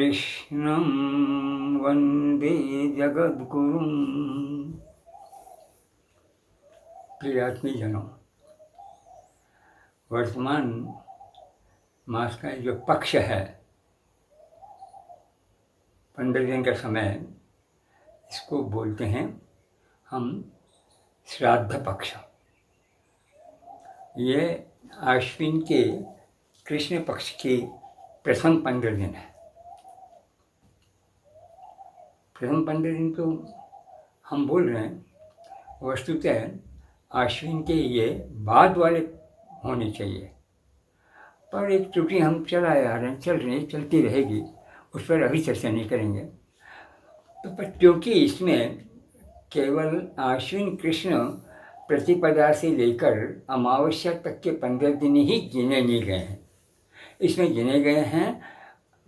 कृष्णं वन्दे जगद्गुरुं। प्रियात्मीजनों, वर्तमान मास का जो पक्ष है, 15 दिन का समय, इसको बोलते हैं हम श्राद्ध पक्ष। ये आश्विन के कृष्ण पक्ष की प्रथम 15 दिन है। प्रथम 15 दिन तो हम बोल रहे हैं, वस्तुतः आश्विन के ये बाद वाले होने चाहिए, पर एक त्रुटि हम चला आ रहे हैं, चलती रहेगी, उस पर अभी चर्चा नहीं करेंगे। तो पर क्योंकि इसमें केवल आश्विन कृष्ण प्रतिपदा से लेकर अमावस्या तक के 15 दिन ही गिने नहीं गए हैं। इसमें गिने गए हैं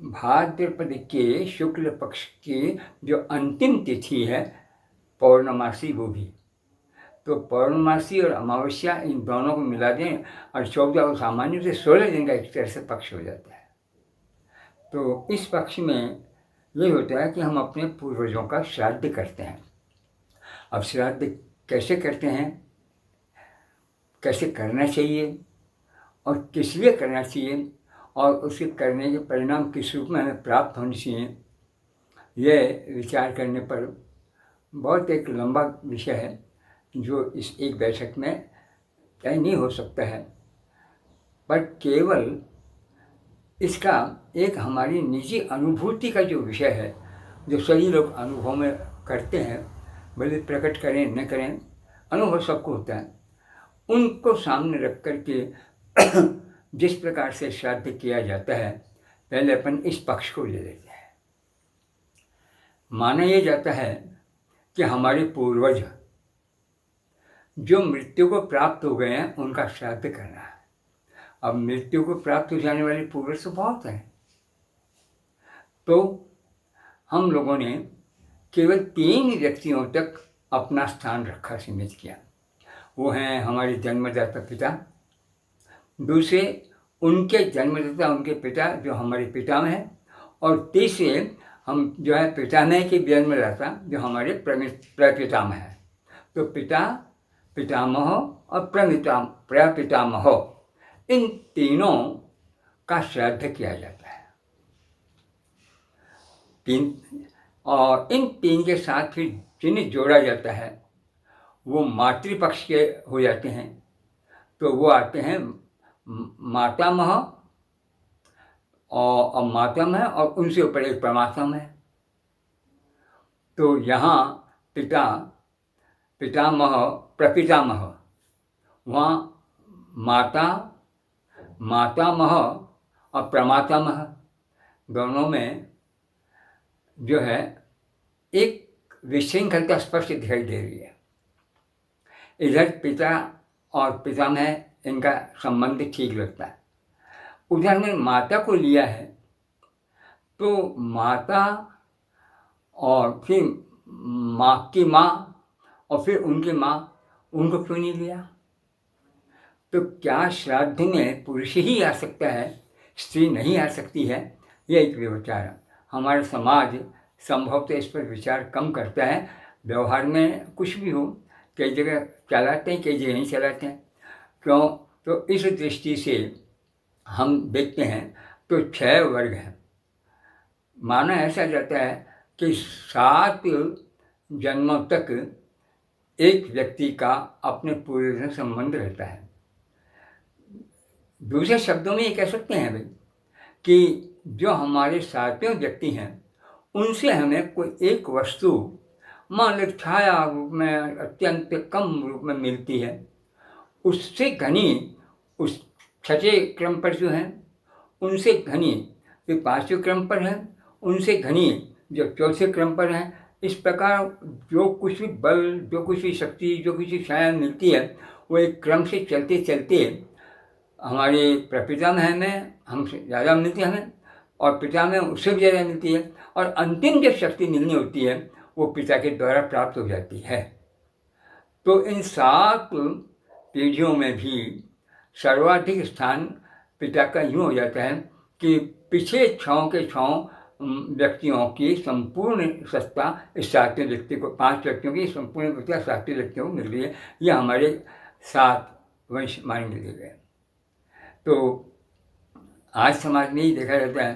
भाद्रपद के शुक्ल पक्ष की जो अंतिम तिथि है, पौर्णमासी, वो भी। तो पौर्णमासी और अमावस्या, इन दोनों को मिला दें और 14 और सामान्य से 16 दिन का एक तरह से पक्ष हो जाता है। तो इस पक्ष में ये होता है कि हम अपने पूर्वजों का श्राद्ध करते हैं। अब श्राद्ध कैसे करते हैं, कैसे करना चाहिए और किस लिए करना चाहिए और उसके करने के परिणाम किस रूप में हमें प्राप्त होने चाहिए, यह विचार करने पर बहुत एक लंबा विषय है जो इस एक बैठक में तय नहीं हो सकता है। पर केवल इसका एक हमारी निजी अनुभूति का जो विषय है, जो सभी लोग अनुभव में करते हैं, भले प्रकट करें न करें, अनुभव सबको होता है, उनको सामने रख कर के जिस प्रकार से श्राद्ध किया जाता है, पहले अपन इस पक्ष को ले लेते हैं। माना यह जाता है कि हमारे पूर्वज जो मृत्यु को प्राप्त हो गए हैं, उनका श्राद्ध करना है। अब मृत्यु को प्राप्त हो जाने वाले पूर्वज तो बहुत हैं, तो हम लोगों ने केवल 3 व्यक्तियों तक अपना स्थान रखा, सीमित किया। वो हैं हमारे जन्मदाता पिता, दूसरे उनके जन्मदाता, उनके पिता जो हमारे पितामह हैं, और तीसरे हम जो है पितामह के जन्मदाता जो हमारे प्रपितामह हैं। तो पिता, पितामह और प्रपितामह, इन तीनों का श्राद्ध किया जाता है। और इन 3 के साथ फिर जिन्हें जोड़ा जाता है वो मातृपक्ष के हो जाते हैं। तो वो आते हैं मातामह और मातामह, और उनसे ऊपर एक प्रमातामह है। तो यहाँ पिता, पितामह, प्रपितामह, वहाँ माता, मातामह और प्रमातामह, दोनों में जो है एक विशृंखलता स्पष्ट दिखाई दे रही है। इधर पिता और पितामह, इनका संबंध ठीक लगता है। उधर में माता को लिया है, तो माता और फिर माँ की माँ और फिर उनकी माँ, उनको क्यों नहीं लिया? तो क्या श्राद्ध में पुरुष ही आ सकता है, स्त्री नहीं आ सकती है? यह एक विचार है। हमारा समाज संभवतः इस पर विचार कम करता है। व्यवहार में कुछ भी हो, कई जगह चलाते हैं, कई जगह नहीं चलाते हैं। क्यों? तो इस दृष्टि से हम देखते हैं तो 6 वर्ग हैं। माना ऐसा जाता है कि 7 जन्मों तक एक व्यक्ति का अपने पूर्वजों से संबंध रहता है। दूसरे शब्दों में ये कह सकते हैं भाई कि जो हमारे 7वें व्यक्ति हैं, उनसे हमें कोई एक वस्तु, मान लो छाया रूप में, अत्यंत कम रूप में मिलती है, उससे घनी उस 6वें क्रम पर जो है, उनसे घनी जो 5वें क्रम पर है, उनसे घनी जो 4थे क्रम पर है। इस प्रकार जो कुछ भी बल, जो कुछ भी शक्ति, जो कुछ भी छाया मिलती है, वो एक क्रम से चलते चलते हमारे प्रपितामह में हमसे ज़्यादा मिलती है हमें, और पिता में उससे भी ज़्यादा मिलती है, और अंतिम जो शक्ति मिलनी होती है वो पिता के द्वारा प्राप्त हो जाती है। तो इन 7 पीढ़ियों में भी सर्वाधिक स्थान पिता का यूँ हो जाता है कि पिछले 6 के 6 व्यक्तियों की संपूर्ण सत्ता इस सातवें व्यक्ति को, 5 व्यक्तियों की संपूर्ण सत्ता सातवें व्यक्तियों को मिल रही है। ये हमारे 7 वंश माने लिए गए। तो आज समाज में ही देखा जाता है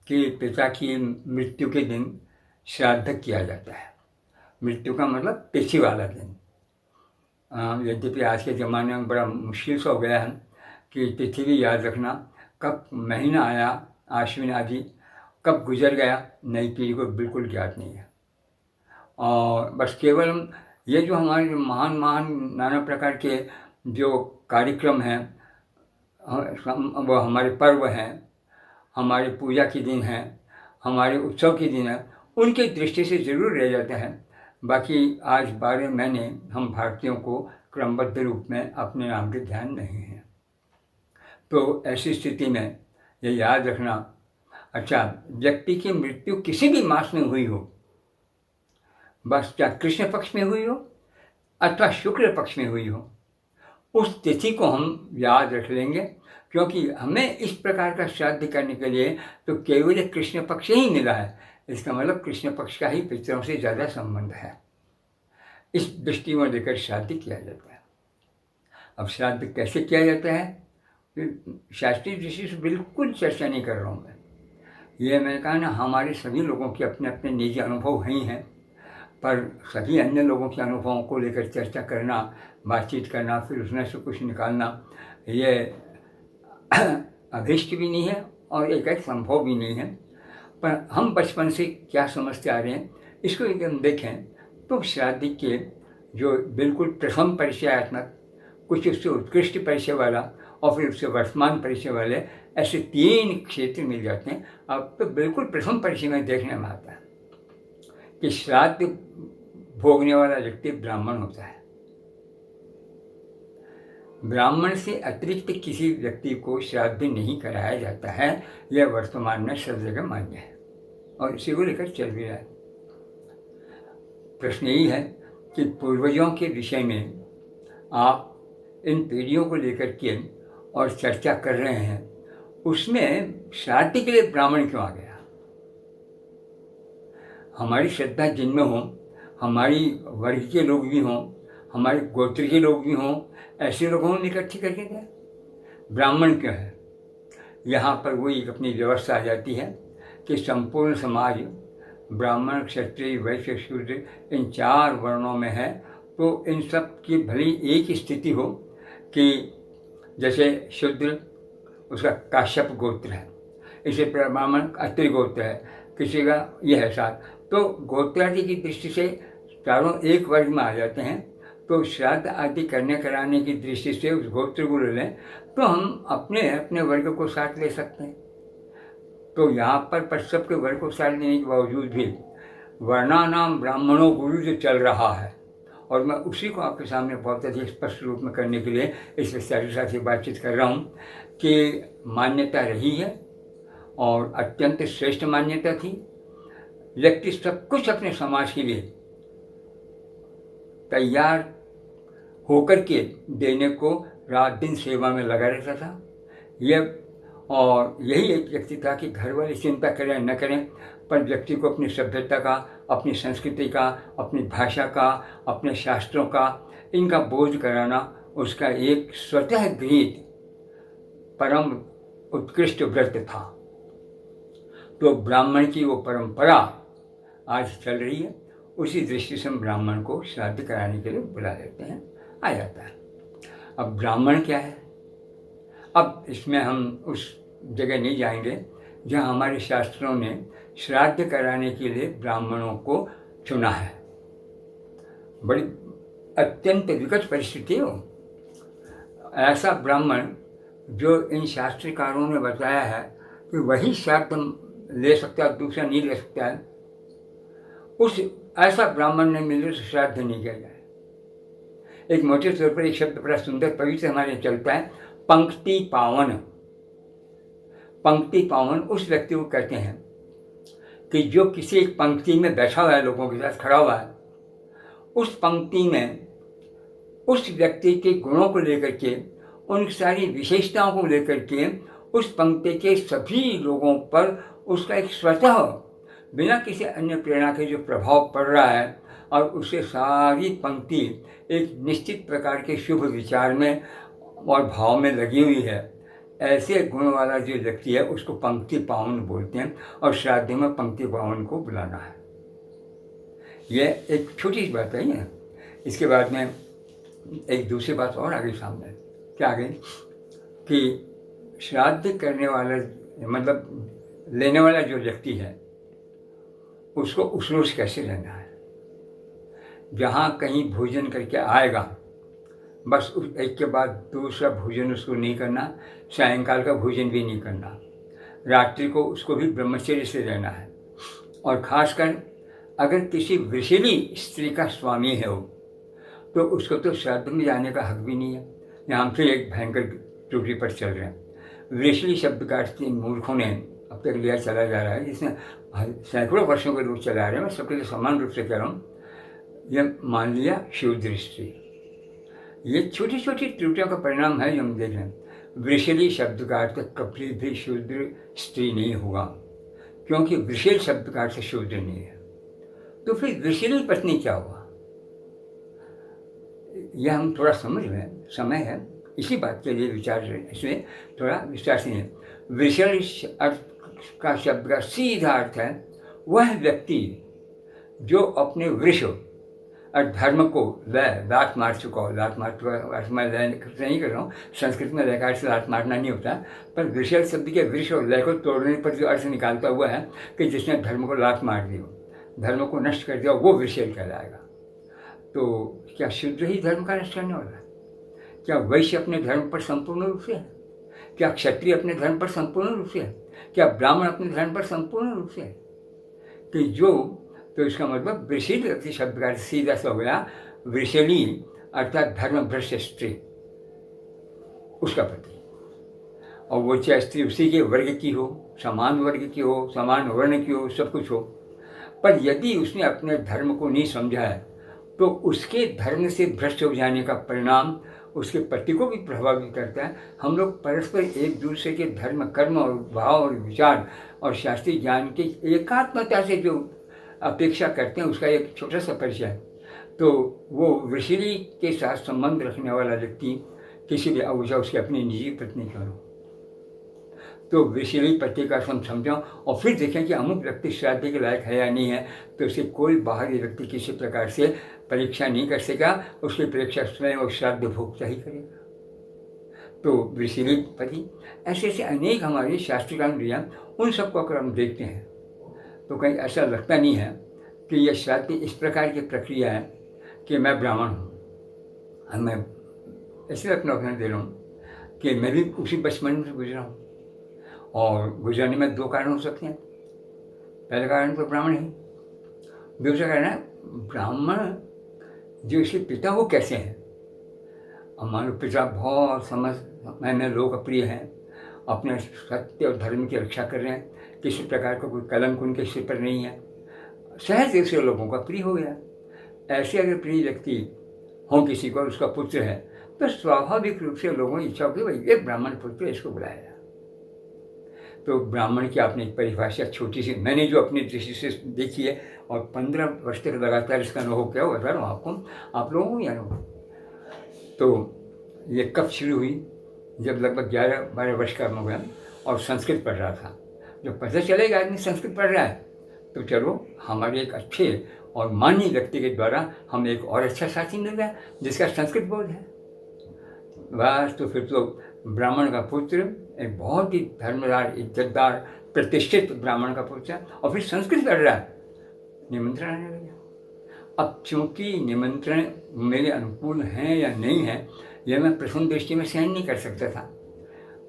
कि पिता की मृत्यु के दिन श्राद्ध किया जाता है। मृत्यु का मतलब तिथि वाला दिन। यद्यपि आज के ज़माने में बड़ा मुश्किल सा हो गया है कि तिथि भी याद रखना, कब महीना आया आश्विन आदि कब गुजर गया नई पीढ़ी को बिल्कुल ज्ञात नहीं है। और बस केवल हम ये जो हमारे महान नाना प्रकार के जो कार्यक्रम हैं, वो हमारे पर्व हैं, हमारे पूजा के दिन हैं, हमारे उत्सव के दिन हैं, उनके दृष्टि से ज़रूर रह जाता है। बाकी आज 12 महीने हम भारतीयों को क्रमबद्ध रूप में अपने नाम के ध्यान नहीं है। तो ऐसी स्थिति में ये याद रखना, अच्छा व्यक्ति की मृत्यु किसी भी मास में हुई हो, बस क्या कृष्ण पक्ष में हुई हो अथवा शुक्ल पक्ष में हुई हो, उस तिथि को हम याद रख लेंगे, क्योंकि हमें इस प्रकार का श्राद्ध करने के लिए तो केवल कृष्ण पक्ष ही मिला है। इसका मतलब कृष्ण पक्ष का ही पितरों से ज़्यादा संबंध है। इस दृष्टि में लेकर श्राद्ध किया जाता है। अब श्राद्ध कैसे किया जाता है, शास्त्रीय दृष्टि से बिल्कुल चर्चा नहीं कर रहा हूँ मैं। ये मैंने कहा ना, हमारे सभी लोगों के अपने अपने निजी अनुभव ही हैं, पर सभी अन्य लोगों के अनुभवों को लेकर चर्चा करना, बातचीत करना, फिर उसमें से कुछ निकालना, ये अभीष्ट भी नहीं है और एक संभव भी नहीं है। पर हम बचपन से क्या समझते आ रहे हैं, इसको यदि हम देखें तो श्राद्ध के जो बिल्कुल प्रथम परिचयात्मक, कुछ उससे उत्कृष्ट परिचय वाला और फिर उससे वर्तमान परिचय वाले, ऐसे 3 क्षेत्र मिल जाते हैं। अब तो बिल्कुल प्रथम परिचय में देखने में आता है कि श्राद्ध भोगने वाला व्यक्ति ब्राह्मण होता है। ब्राह्मण से अतिरिक्त किसी व्यक्ति को श्राद्ध नहीं कराया जाता है। यह वर्तमान में सब जगह मान्य है और इसी को लेकर चल भी रहा है। प्रश्न यही है कि पूर्वजों के विषय में आप इन पीढ़ियों को लेकर के और चर्चा कर रहे हैं, उसमें श्राद्ध के लिए ब्राह्मण क्यों आ गया? हमारी श्रद्धा जिनमें हो, हमारी वर्ग के लोग भी हों, हमारे गोत्र के लोग भी हों, ऐसे लोगों ने इकट्ठी करके दिया। ब्राह्मण क्यों है? यहाँ पर वही अपनी व्यवस्था आ जाती है कि संपूर्ण समाज ब्राह्मण, क्षत्रिय, वैश्य, शूद्र इन 4 वर्णों में है। तो इन सब की भली एक स्थिति हो कि जैसे शूद्र उसका काश्यप गोत्र है, इसे ब्राह्मण अत्रि गोत्र है, किसी का यह है साथ, तो गोत्रादि की दृष्टि से चारों एक वर्ग में आ जाते हैं। तो श्राद्ध आदि करने कराने की दृष्टि से उस गोत्र को ले लें तो हम अपने अपने वर्ग को साथ ले सकते हैं। तो यहाँ पर सबके वर्ग को साथ लेने के बावजूद भी वर्णानाम ब्राह्मणों गुरु जो चल रहा है, और मैं उसी को आपके सामने बहुत अधिक स्पष्ट रूप में करने के लिए इस विस्तार के साथ बातचीत कर रहा हूँ कि मान्यता रही है और अत्यंत श्रेष्ठ मान्यता थी। व्यक्ति सब कुछ अपने समाज के लिए तैयार होकर के देने को रात दिन सेवा में लगा रहता था। और यही एक व्यक्ति था कि घर वाले चिंता करें न करें, पर व्यक्ति को अपनी सभ्यता का, अपनी संस्कृति का, अपनी भाषा का, अपने शास्त्रों का, इनका बोझ कराना उसका एक स्वतः गृहीत परम उत्कृष्ट व्रत था। तो ब्राह्मण की वो परंपरा आज चल रही है। उसी दृष्टि से हम ब्राह्मण को श्राद्ध कराने के लिए बुला लेते हैं, आ जाता है। अब ब्राह्मण क्या है? अब इसमें हम उस जगह नहीं जाएंगे जहाँ हमारे शास्त्रों ने श्राद्ध कराने के लिए ब्राह्मणों को चुना है। बड़ी अत्यंत विकट परिस्थिति हो। ऐसा ब्राह्मण जो इन शास्त्रकारों ने बताया है कि वही श्राद्ध ले सकता है, दूसरा नहीं ले सकता है, उस ऐसा ब्राह्मण ने मिले तो श्राद्ध नहीं किया जाए। एक मोटे तौर पर एक शब्द बड़ा सुंदर पवित्र हमारे चलता है, पंक्ति पावन। पंक्ति पावन उस व्यक्ति को कहते हैं कि जो किसी एक पंक्ति में बैठा हुआ है, लोगों के साथ खड़ा हुआ है, उस पंक्ति में उस व्यक्ति के गुणों को लेकर के, उन सारी विशेषताओं को लेकर के उस पंक्ति के सभी लोगों पर उसका एक स्वतः बिना किसी अन्य प्रेरणा के जो प्रभाव पड़ रहा है और उससे सारी पंक्ति एक निश्चित प्रकार के शुभ विचार में और भाव में लगी हुई है, ऐसे गुण वाला जो व्यक्ति है उसको पंक्ति पावन बोलते हैं और श्राद्ध में पंक्ति पावन को बुलाना है। यह एक छोटी सी बात है ना। इसके बाद में एक दूसरी बात और आ गई सामने। क्या आ गई कि श्राद्ध करने वाला मतलब लेने वाला जो व्यक्ति है उसको उस रोज कैसे लेना है। जहाँ कहीं भोजन करके आएगा बस उस एक के बाद दूसरा भोजन उसको नहीं करना, सायंकाल का भोजन भी नहीं करना, रात्रि को उसको भी ब्रह्मचर्य से रहना है। और ख़ासकर अगर किसी वृषिली स्त्री का स्वामी है वो, तो उसको तो श्राद्ध में जाने का हक भी नहीं है। यहाँ फिर एक भयंकर त्रुटि पर चल रहे हैं। वृषिली शब्द का अर्थ मूर्खों ने अब तक लिया चला जा रहा है, जिसमें सैकड़ों वर्षों के रूप चला रहे हैं। मैं सबके लिए समान रूप से कह रहा हूँ। यह मान लिया शूद्र स्त्री। ये छोटी छोटी त्रुटियों का परिणाम है जो हम देख रहे हैं। वृषिली शब्द का अर्थ कभी भी शूद्र स्त्री नहीं होगा, क्योंकि वृषिल शब्द का अर्थ शूद्र नहीं है। तो फिर वृषिली पत्नी क्या हुआ, यह हम थोड़ा समझ लें, समय है इसी बात के लिए विचार, इसमें थोड़ा विस्तार से है। वृषिल अर्थ का शब्द का सीधा अर्थ है वह व्यक्ति जो अपने वृष और धर्म को लात मार चुका हो। लात मार चुका अर्थ मैं लय नहीं कर रहा हूँ, संस्कृत में लय का अर्थ लात मारना नहीं होता, पर वृषल शब्द के वृष और लय को तोड़ने पर जो अर्थ निकालता हुआ है कि जिसने धर्म को लात मार दी हो, धर्म को नष्ट कर दिया, वो वृषल कहलाएगा। तो क्या शूद्र ही धर्म का नष्ट करने वाला है? क्या वैश्य अपने धर्म पर संपूर्ण रूप से है? क्या क्षत्रिय अपने धर्म पर संपूर्ण रूप से है? क्या ब्राह्मण अपने धर्म पर संपूर्ण रूप से है? कि जो, तो इसका मतलब वृषिल शब्द का सीधा सा हो गया वृषिली अर्थात धर्म भ्रष्ट स्त्री, उसका पति। और वो चाहे स्त्री उसी के वर्ग की हो, समान वर्ग की हो, समान वर्ण की हो, सब कुछ हो, पर यदि उसने अपने धर्म को नहीं समझा है तो उसके धर्म से भ्रष्ट हो जाने का परिणाम उसके पति को भी प्रभावित करता है। हम लोग परस्पर एक दूसरे के धर्म, कर्म और भाव और विचार और शास्त्रीय ज्ञान की एकात्मता से जो अपेक्षा करते हैं उसका एक छोटा सा परिचय है। तो वो वृषिली के साथ संबंध रखने वाला व्यक्ति किसी भी अवजह उसकी अपनी निजी पत्नी क्यों हो, तो वृषिली पति का हम समझाओ और फिर देखें कि अमुक व्यक्ति श्राद्ध के लायक है या नहीं है, तो उसे कोई बाहरी व्यक्ति किसी प्रकार से परीक्षा नहीं कर सकेगा, उसकी परीक्षा स्वयं और श्राद्ध भोक्ता ही करेगा। तो वृषिली पति, ऐसे ऐसे अनेक हमारे शास्त्रीय कानून दिया, उन सबको अगर हम देखते हैं तो कहीं ऐसा लगता नहीं है कि यह श्राद्ध इस प्रकार की प्रक्रिया है कि मैं ब्राह्मण हूँ। मैं ऐसे अपना उदाहरण दे रहा हूँ कि मैं भी उसी बचपन से गुजरा हूँ, और गुजरने में दो कारण हो सकते हैं। पहला कारण तो ब्राह्मण है, दूसरा कारण है ब्राह्मण जो इसके पिता वो कैसे हैं। अब मान लो पिता बहुत में लोकप्रिय हैं, अपने सत्य और धर्म की रक्षा कर रहे हैं, किसी प्रकार का कोई कलंक उनके सिर पर नहीं है, सहज दूसरे लोगों का प्रिय हो गया। ऐसे अगर प्रिय व्यक्ति हो किसी को, उसका पुत्र है, तो स्वाभाविक रूप से लोगों की इच्छा होगी भाई ये ब्राह्मण पुत्र, इसको बुलाया जाए। तो ब्राह्मण की आपने एक परिभाषा छोटी सी मैंने जो अपनी दृष्टि से देखी है, और 15 वर्ष तक लगातार इसका अनुभव क्या हुआ, बता रहा हूँ आपको, आप लोगों को ही अनुभव। तो ये कब शुरू हुई, जब लगभग 11-12 वर्ष का हो गया और संस्कृत पढ़ रहा था। जब पता चलेगा आदमी संस्कृत पढ़ रहा है तो चलो हमारे एक अच्छे और मान्य व्यक्ति के द्वारा हमें एक और अच्छा साथी मिल गया जिसका संस्कृत बोध है। बस तो फिर तो ब्राह्मण का पुत्र, एक बहुत ही धर्मदार, इज्जतदार, प्रतिष्ठित ब्राह्मण का पुत्र, और फिर संस्कृत पढ़ रहा है, निमंत्रण आने लगा। अब चूँकि निमंत्रण मेरे अनुकूल हैं या नहीं है, यह मैं प्रथम दृष्टि में सहन नहीं कर सकता था,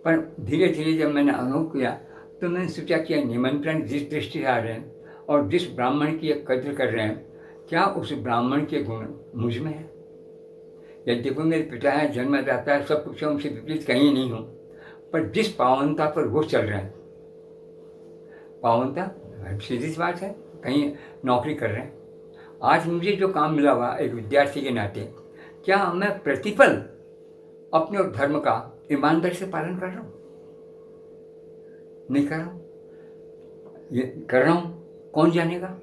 पर धीरे धीरे जब मैंने अनुभव किया तो मैंने सोचा कि निमंत्रण जिस दृष्टि से आ रहे हैं और जिस ब्राह्मण की कद्र कर रहे हैं, क्या उस ब्राह्मण के गुण मुझ में है। यद्यपि मेरे पिता है, जन्मदाता है, सब कुछ है, उनसे विपरीत कहीं नहीं हूँ, पर जिस पावनता पर वो चल रहे हैं, पावनता सीधी सी बात है, कहीं नौकरी कर रहे हैं, आज मुझे जो काम मिला हुआ एक विद्यार्थी के नाते, क्या मैं प्रतिफल अपने और धर्म का ईमानदारी से पालन कर रहा हूँ? नहीं कर रहा हूँ। ये कर रहा हूँ, कौन जानेगा?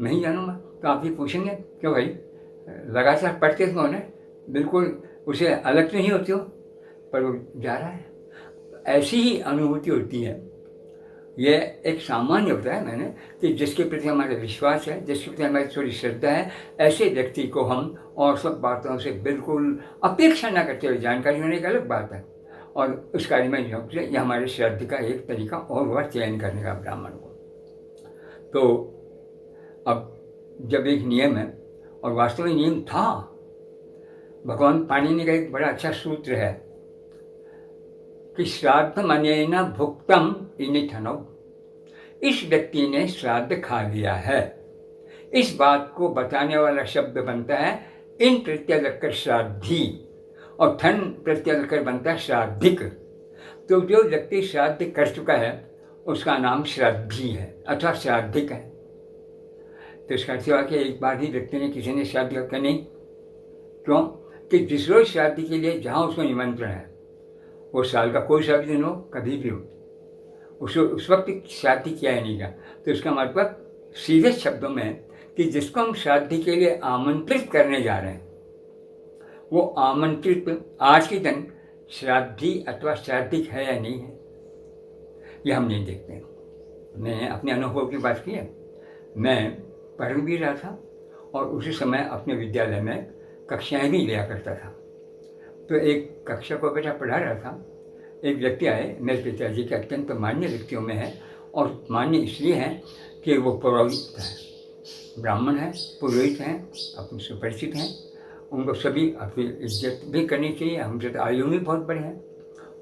मैं ही जानूँगा। तो आप ये पूछेंगे कि भाई लगातार पढ़ते कौन है, बिल्कुल उसे अलग तो नहीं होती हो, पर वो जा रहा है। ऐसी ही अनुभूति होती है। ये एक सामान्य होता है मैंने कि जिसके प्रति हमारा विश्वास है, जिसके प्रति हमारी थोड़ी श्रद्धा है, ऐसे व्यक्ति को हम और सब बातों से बिल्कुल अपेक्षा न करते हुए जानकारी होने की अलग बात है, और उस कार्य में यह हमारे श्रद्धा का एक तरीका और हुआ चयन करने का ब्राह्मण को। तो अब जब एक नियम है, और वास्तव में नियम था, भगवान पाणिनि का एक बड़ा अच्छा सूत्र है कि श्राद्धम अनेन भुक्तम इनिथनौ, इस व्यक्ति ने श्राद्ध खा लिया है। इस बात को बताने वाला शब्द बनता है इन प्रत्यय लगकर श्राद्धि, और थन प्रत्यय लगकर बनता है श्राद्धिक। तो जो व्यक्ति श्राद्ध कर चुका है उसका नाम श्राद्धी है अथवा श्राद्धिक है। तो इसका अर्थ हुआ कि एक बार ही व्यक्ति ने किसी ने श्राद्ध किया नहीं, क्यों कि जिस रोज श्राद्ध के लिए जहाँ उसको निमंत्रण है, वो साल का कोई सा भी दिन हो, कभी भी हो, उस वक्त श्राद्ध किया ही नहीं गया। तो इसका मतलब सीधे शब्दों में कि जिसको हम श्राद्ध के लिए आमंत्रित करने जा रहे हैं, वो आमंत्रित आज के दिन श्राद्धी अथवा श्राद्धिक है या नहीं है, ये हम नहीं देखते। मैं अपने अनुभव की बात की है। मैं पढ़ भी रहा था और उसी समय अपने विद्यालय में कक्षाएं भी लिया करता था। तो एक कक्षा को बेटा पढ़ा रहा था, एक व्यक्ति आए, मेरे पिताजी के अत्यंत मान्य व्यक्तियों में है, और मान्य इसलिए है कि वो पुरोहित है, ब्राह्मण है, पुरोहित हैं, अपने से परिचित हैं, उनको सभी अपनी इज्जत भी करनी चाहिए, हमसे तो आयु में बहुत बड़े हैं।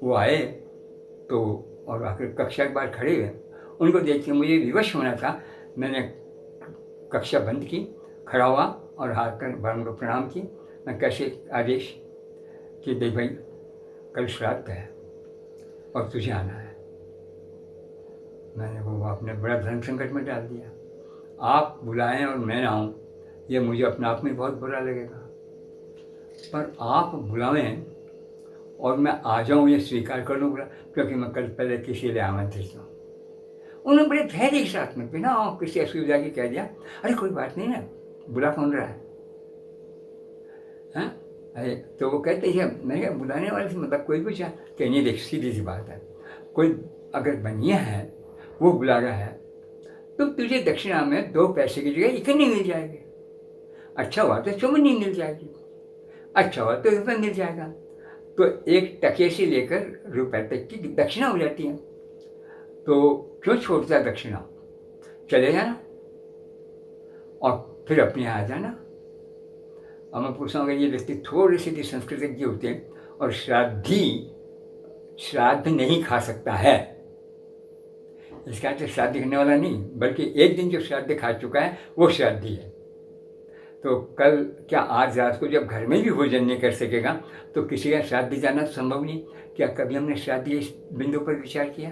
वो आए तो और आकर कक्षा के बाहर खड़े हुए, उनको देख के मुझे विवश होना था। मैंने कक्षा बंद की, खड़ा हुआ और हाथ कर भगवान को प्रणाम की। मैं कैसे आदेश कि देख भाई कल श्राद्ध है और तुझे आना है। मैंने वो आपने बड़ा धर्म संकट में डाल दिया। आप बुलाएं और मैं ना आऊँ, ये मुझे अपने आप में बहुत बुरा लगेगा, पर आप बुलावें और मैं आ जाऊँ ये स्वीकार कर लूँगा, क्योंकि मैं कल पहले किसी लिए आमंत्रित हूँ। उन्होंने बड़े धैर्य के साथ में बिना किसी असुविधा की कह दिया, अरे कोई बात नहीं ना, बुला कौन रहा है? हाँ, अरे तो वो कहते हैं, मैंने कहा बुलाने वाले से मतलब कोई भी चाह कहनी, देख सीधी सी बात है, कोई अगर बनिया है वो बुला रहा है तो तुझे दक्षिणा में 2 पैसे की जगह इकन्नी मिल जाएगी। अच्छा हुआ तो चुमनी मिल जाएगी, अच्छा हुआ तो रुपये मिल जाएगा। तो 1 टके से लेकर रुपये तक की दक्षिणा हो जाती है। तो क्यों छोड़ता दक्षिणा? चले जाना और फिर अपने यहाँ आ जाना। और मैं पूछता हूँ, अगर ये व्यक्ति थोड़े से भी संस्कृतिज्ञ होते हैं और श्राद्ध नहीं खा सकता है, इसका तो श्राद्ध करने वाला नहीं, बल्कि एक दिन जो श्राद्ध खा चुका है वो श्राद्धी है। तो कल क्या आज रात को जब घर में भी भोजन नहीं कर सकेगा तो किसी का श्राद्ध जाना संभव नहीं। क्या कभी हमने श्राद्ध इस बिंदु पर विचार किया?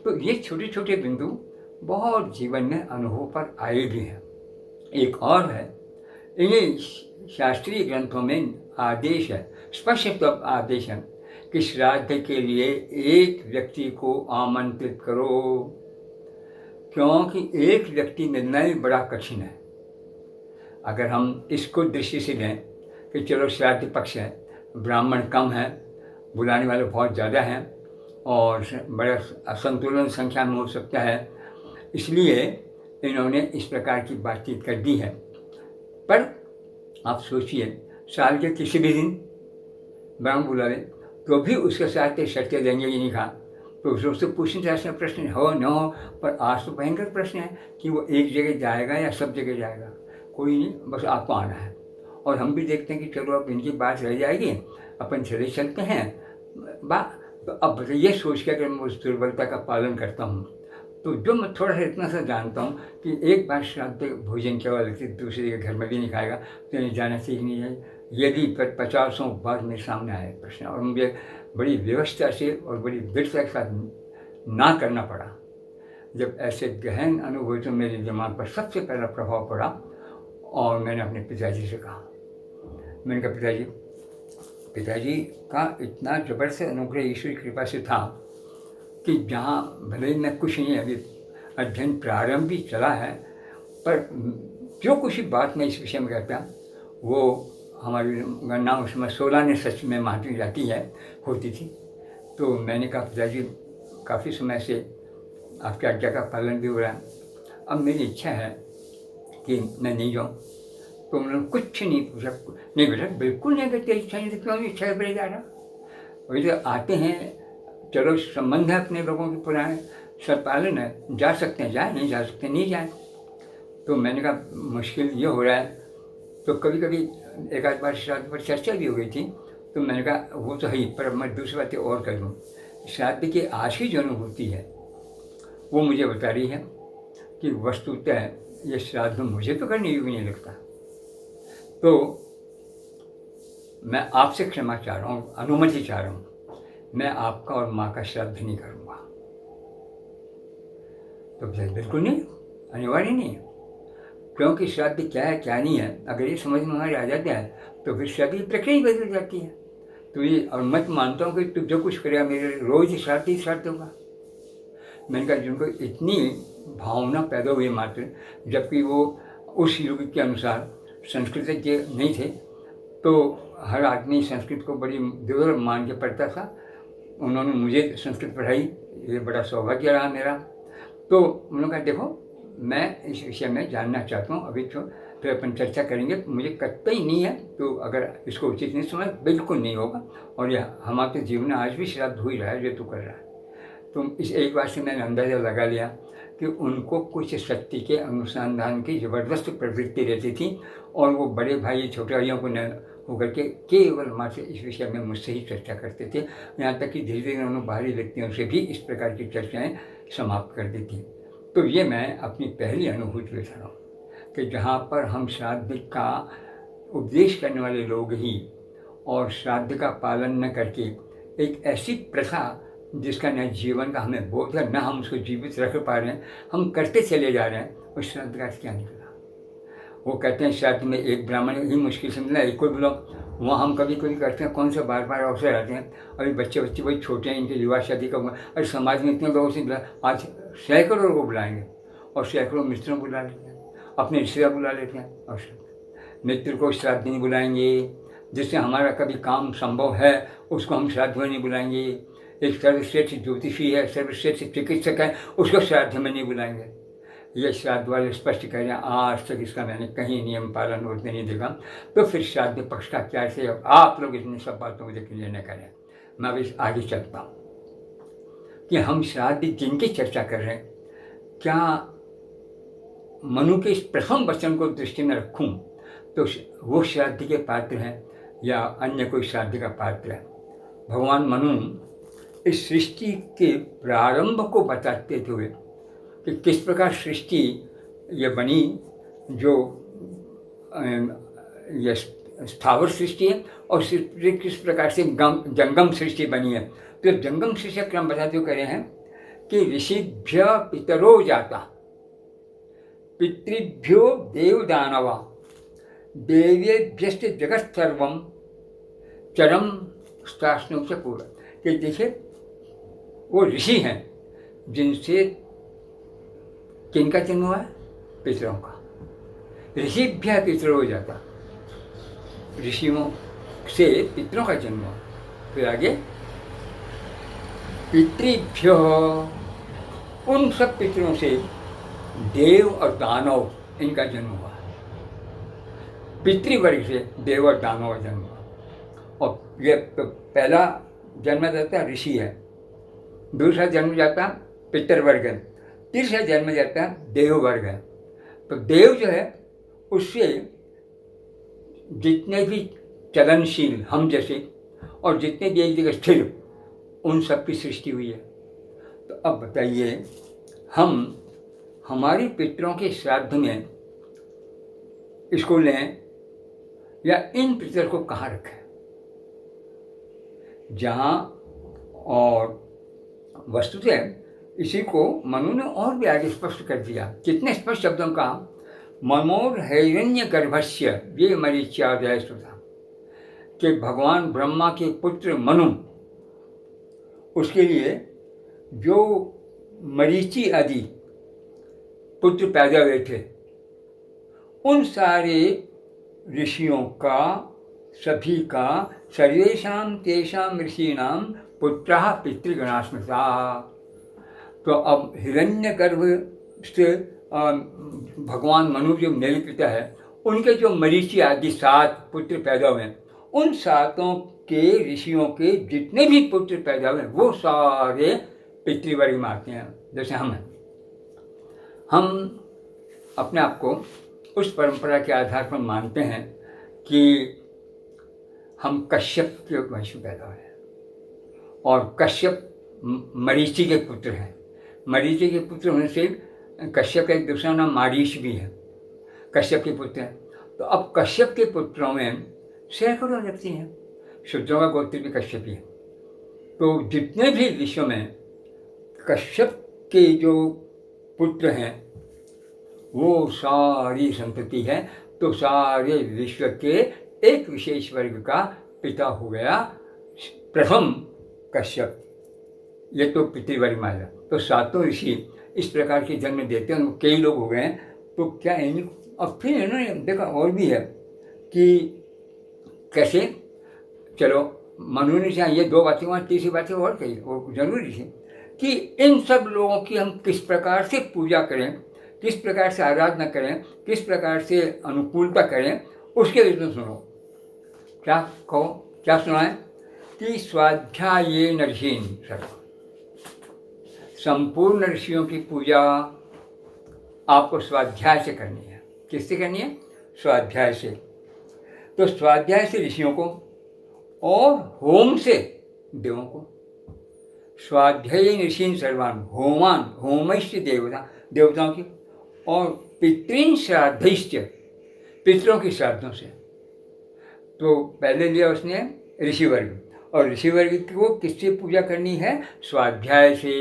तो ये छोटे छोटे बिंदु बहुत जीवन में अनुभव पर आए भी हैं। एक और है, इन्हें शास्त्रीय ग्रंथों में आदेश है, स्पष्ट आदेश है कि श्राद्ध के लिए एक व्यक्ति को आमंत्रित करो, क्योंकि एक व्यक्ति मिलना ही बड़ा कठिन है। अगर हम इसको दृष्टि से लें कि चलो श्राद्ध पक्ष है, ब्राह्मण कम है, बुलाने वाले बहुत ज़्यादा हैं और बड़ा असंतुलन संख्या में हो सकता है, इसलिए इन्होंने इस प्रकार की बातचीत कर दी है। पर आप सोचिए, साल के किसी भी दिन ब्राह्मण बुलावे तो भी उसके साथ शर्तें देंगे कि नहीं खा, तो उससे पूछने जैसा प्रश्न हो न हो, पर आज तो भयंकर प्रश्न है कि वो एक जगह जाएगा या सब जगह जाएगा। कोई नहीं, बस आपको आना है। और हम भी देखते हैं कि चलो अब इनकी बात रह जाएगी, अपन चले चलते हैं तो अब ये सोच के अगर मैं उस दुर्बलता का पालन करता हूँ, तो जो मैं थोड़ा सा इतना सा जानता हूँ कि एक बार श्राद्ध भोजन के बाद दूसरे के घर में भी नहीं खाएगा तो नहीं जाना चाहिए नहीं है। ये भी 50 बार मेरे सामने आया प्रश्न, और मुझे बड़ी व्यवस्था से और बड़ी दृढ़ता के साथ ना करना पड़ा। जब ऐसे गहन अनुभव तो मेरे दिमाग पर सबसे पहला प्रभाव पड़ा, और मैंने अपने पिताजी से कहा, मैंने कहा पिताजी का इतना ज़बरदस्त अनुग्रह ईश्वर की कृपा से था कि जहाँ भले ही मैं कुछ नहीं, अध्ययन प्रारंभ भी चला है, पर जो कुछ बात मैं इस विषय में कहता वो हमारी गणना उस समय 16 सच में महात्मा जाती है होती थी। तो मैंने कहा पिताजी काफ़ी समय से आपकी आज्ञा का पालन भी हो रहा है, अब मेरी इच्छा है कि मैं नहीं जाऊँ। तो उन्होंने कुछ नहीं पूछा, नहीं बेटा बिल्कुल नहीं, अगर तेरी इच्छा नहीं तो क्यों इच्छा पर जा रहा, वही तो आते हैं, चलो संबंध है अपने लोगों के पुराने, सब पालन है, जा सकते हैं जाए, नहीं जा सकते नहीं जाए। तो मैंने कहा मुश्किल ये हो रहा है। तो कभी कभी एक आध बार श्राद्ध पर चर्चा भी हो गई थी, तो मैंने कहा वो तो है ही, पर मैं दूसरी बातें और कर दूँ। श्राद्ध की आज की जो अनुभूति है वो मुझे बता रही है कि वस्तुतः ये श्राद्ध मुझे तो करने योग्य नहीं लगता। तो मैं आपसे क्षमा चाह रहा हूँ, अनुमति चाह रहा हूँ, मैं आपका और माँ का श्राद्ध नहीं करूँगा। तो बिल्कुल नहीं, अनिवार्य नहीं, क्योंकि श्राद्ध क्या है क्या नहीं है अगर ये समझ में हमारे आ जाता है तो फिर श्राद्ध की प्रक्रिया ही बदल जाती है। तो ये और मैं मानता हूँ कि तू जो कुछ करेगा मेरे रोज़ ही श्राद्ध होगा। मैंने कहा जिनको इतनी भावना पैदा हुई मात्र, जबकि वो उस युग के अनुसार संस्कृत नहीं थे, तो हर आदमी संस्कृत को बड़ी दुर्लभ मान के पढ़ता था। उन्होंने मुझे संस्कृत पढ़ाई, ये बड़ा सौभाग्य रहा मेरा। तो उन्होंने कहा देखो मैं इस विषय में जानना चाहता हूँ, अभी तो फिर अपन चर्चा करेंगे, मुझे कतई नहीं है, तो अगर इसको उचित नहीं समझ बिल्कुल नहीं होगा। और यह हमारे जीवन में आज भी श्राद्ध हो ही रहा है जो तू कर रहा है। तो इस एक बार से मैंने अंदाज़ा लगा लिया कि उनको कुछ सत्य के अनुसंधान की ज़बरदस्त प्रवृत्ति रहती थी, और वो बड़े भाई छोटे भाइयों को न होकर के केवल माँ से इस विषय में मुझसे ही चर्चा करते थे। यहाँ तक कि धीरे धीरे उन्होंने बाहरी व्यक्तियों से भी इस प्रकार की चर्चाएँ समाप्त कर दी थी। तो ये मैं अपनी पहली अनुभूति बता रहा हूँ कि जहाँ पर हम श्राद्ध का उपदेश करने वाले लोग ही और श्राद्ध का पालन न करके एक ऐसी प्रथा जिसका न जीवन का हमें बोध है, न हम उसको जीवित रख पा रहे हैं, हम करते चले जा रहे हैं, उस श्राद्ध का क्या निकला। वो कहते हैं श्राद्ध में एक ब्राह्मण ही मुश्किल से मिला, एक को बुलाओ। वहाँ हम कभी कभी करते हैं, कौन सा बार बार अवसर आते हैं, अभी बच्चे वही छोटे हैं, इनके विवाह शादी का, अरे समाज में इतने लोगों से मिला, आज सैकड़ों को बुलाएंगे और सैकड़ों मित्रों बुला लेते हैं, अपने रिश्तेदार बुला लेते हैं, और मित्र को श्राद्ध नहीं बुलाएंगे, जिससे हमारा कभी काम संभव है उसको हम श्राद्ध में नहीं बुलाएंगे। एक सर्वश्रेष्ठ ज्योतिषी है, सर्वश्रेष्ठ चिकित्सक है, उसको श्राद्ध में नहीं बुलाएंगे। ये श्राद्ध वाले स्पष्ट कह रहे हैं, आज तक इसका मैंने कहीं नियम पालन होते नहीं देखा। तो फिर श्राद्ध पक्ष का क्या से आप लोग इतनी सब बातों को देखिए न करें। मैं अभी आगे चलता हूँ कि हम श्राद्ध जिनकी चर्चा कर रहे हैं, क्या मनु के इस प्रथम वचन को दृष्टि में रखूं तो वो श्राद्ध के पात्र हैं या अन्य कोई श्राद्ध का पात्र है। भगवान मनु इस सृष्टि के प्रारंभ को बताते हुए कि किस प्रकार सृष्टि ये बनी, जो ये स्थावर सृष्टि है, और किस प्रकार से जंगम सृष्टि बनी है। तो जंगम सृष्टि का क्रम बताते हुए कह रहे हैं कि ऋषिभ्य पितरो जाता, पितृभ्यो देवदानवा, देवेभ्यश्च जगत सर्वम चरम स्तास्नु से पूर्व। कि देखिए वो ऋषि हैं जिनसे किनका जन्म हुआ है, पितरों का। ऋषिभ्य पितरो हो जाता, ऋषियों से पितरों का जन्म हुआ। फिर आगे पितृभ्य, उन सब पितरों से देव और दानव इनका जन्म हुआ। पितृवर्ग से देव और दानव का जन्म हुआ। और ये पहला जन्म जाता है ऋषि है, दूसरा जन्म जाता है पितृवर्ग है, तीसरा जन्म जाता है देव वर्ग है। तो देव जो है उससे जितने भी चलनशील हम जैसे और जितने भी एक जगह स्थिर, उन सब की सृष्टि हुई है। तो अब बताइए हम हमारी पितरों के श्राद्ध में इसको लें या इन पितर को कहाँ रखें, जहाँ। और वस्तुतः इसी को मनु ने और भी आगे स्पष्ट कर दिया। कितने स्पष्ट शब्दों का, मनोर हैरण्य गर्भस्य ये मरीच्यादय सुधा, कि भगवान ब्रह्मा के पुत्र मनु, उसके लिए जो मरीचि आदि पुत्र पैदा हुए थे, उन सारे ऋषियों का, सभी का, सर्वेषां तेषां ऋषीणां पुत्रः पितृगणा स्मृता। तो अब हिरण्यगर्भ से भगवान मनु जो मेरे पिता है, उनके जो मरीचि आदि 7 पुत्र पैदा हुए, उन 7 के ऋषियों के जितने भी पुत्र पैदा हुए वो सारे पितृवर्ग में आते हैं। जैसे हम हैं, हम अपने आप को उस परंपरा के आधार पर मानते हैं कि हम कश्यप के वंश में पैदा हुए और कश्यप मरीचि के पुत्र हैं। मरीचि के पुत्र होने से कश्यप का एक दूसरा नाम मारीच भी है, कश्यप के पुत्र हैं। तो अब कश्यप के पुत्रों में सैकड़ों व्यक्ति हैं, शूद्रों का गोत्र भी कश्यप ही है। तो जितने भी विश्व में कश्यप के जो पुत्र हैं वो सारी संतति है, तो सारे विश्व के एक विशेष वर्ग का पिता हो गया प्रथम कश्यप। ये तो पितृवर्ग में आया। तो 7 ऋषि इस प्रकार के जन्म देते हैं, कई लोग हो गए हैं। तो क्या अब फिर इन्होंने देखा और भी है कि कैसे, चलो मनु ने चाहे ये 2 बातें वहाँ, तीसरी बातें और कही, वो जरूरी थी कि इन सब लोगों की हम किस प्रकार से पूजा करें, किस प्रकार से आराधना करें, किस प्रकार से अनुकूलता करें, उसके लिए तो सुनो। क्या कहो, क्या सुनाए कि स्वाध्यायेन ऋषीन् सर्व, संपूर्ण ऋषियों की पूजा आपको स्वाध्याय से करनी है। किससे करनी है? स्वाध्याय से। तो स्वाध्याय से ऋषियों को और होम से देवों को। स्वाध्यायेन ऋषीन् सर्वान् होमान, होमैश्च देवता, देवताओं की, और पितॄन् श्राद्धैश्च, पितरों की श्राद्धों से। तो पहले लिया उसने ऋषि वर्ग, और ऋषि वर्ग को किससे पूजा करनी है? स्वाध्याय से।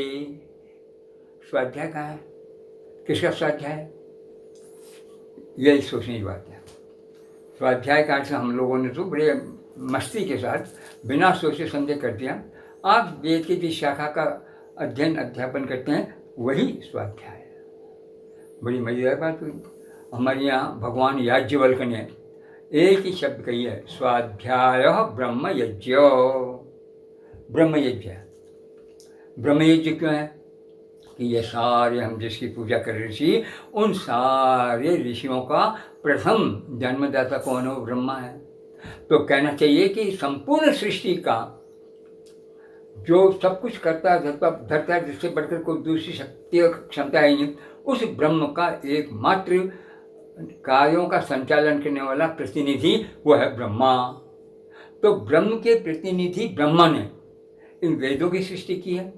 स्वाध्याय कहाँ है? किसका स्वाध्याय? यही सोचने की बात है। स्वाध्याय का अर्थ हम लोगों ने तो बड़े मस्ती के साथ बिना सोचे समझे कर दिया। आप वेद की जिस शाखा का अध्ययन अध्यापन करते हैं वही स्वाध्याय है। बड़ी मजेदार बात हुई। हमारे यहाँ भगवान याज्ञवल्क्य ने एक ही शब्द कही है, स्वाध्याय ब्रह्म यज्ञ। ब्रह्म यज्ञ, ब्रह्म यज्ञ क्यों है? कि ये सारे हम जिसकी पूजा कर रहे थे, उन सारे ऋषियों का प्रथम जन्मदाता कौन हो? ब्रह्मा है। तो कहना चाहिए कि संपूर्ण सृष्टि का जो सब कुछ करता धरता है, जिससे बढ़कर कोई दूसरी शक्ति और क्षमता है नहीं, उस ब्रह्म का एकमात्र कार्यों का संचालन करने वाला प्रतिनिधि वो है ब्रह्मा। तो ब्रह्म के प्रतिनिधि ब्रह्मा ने इन वेदों की सृष्टि की है,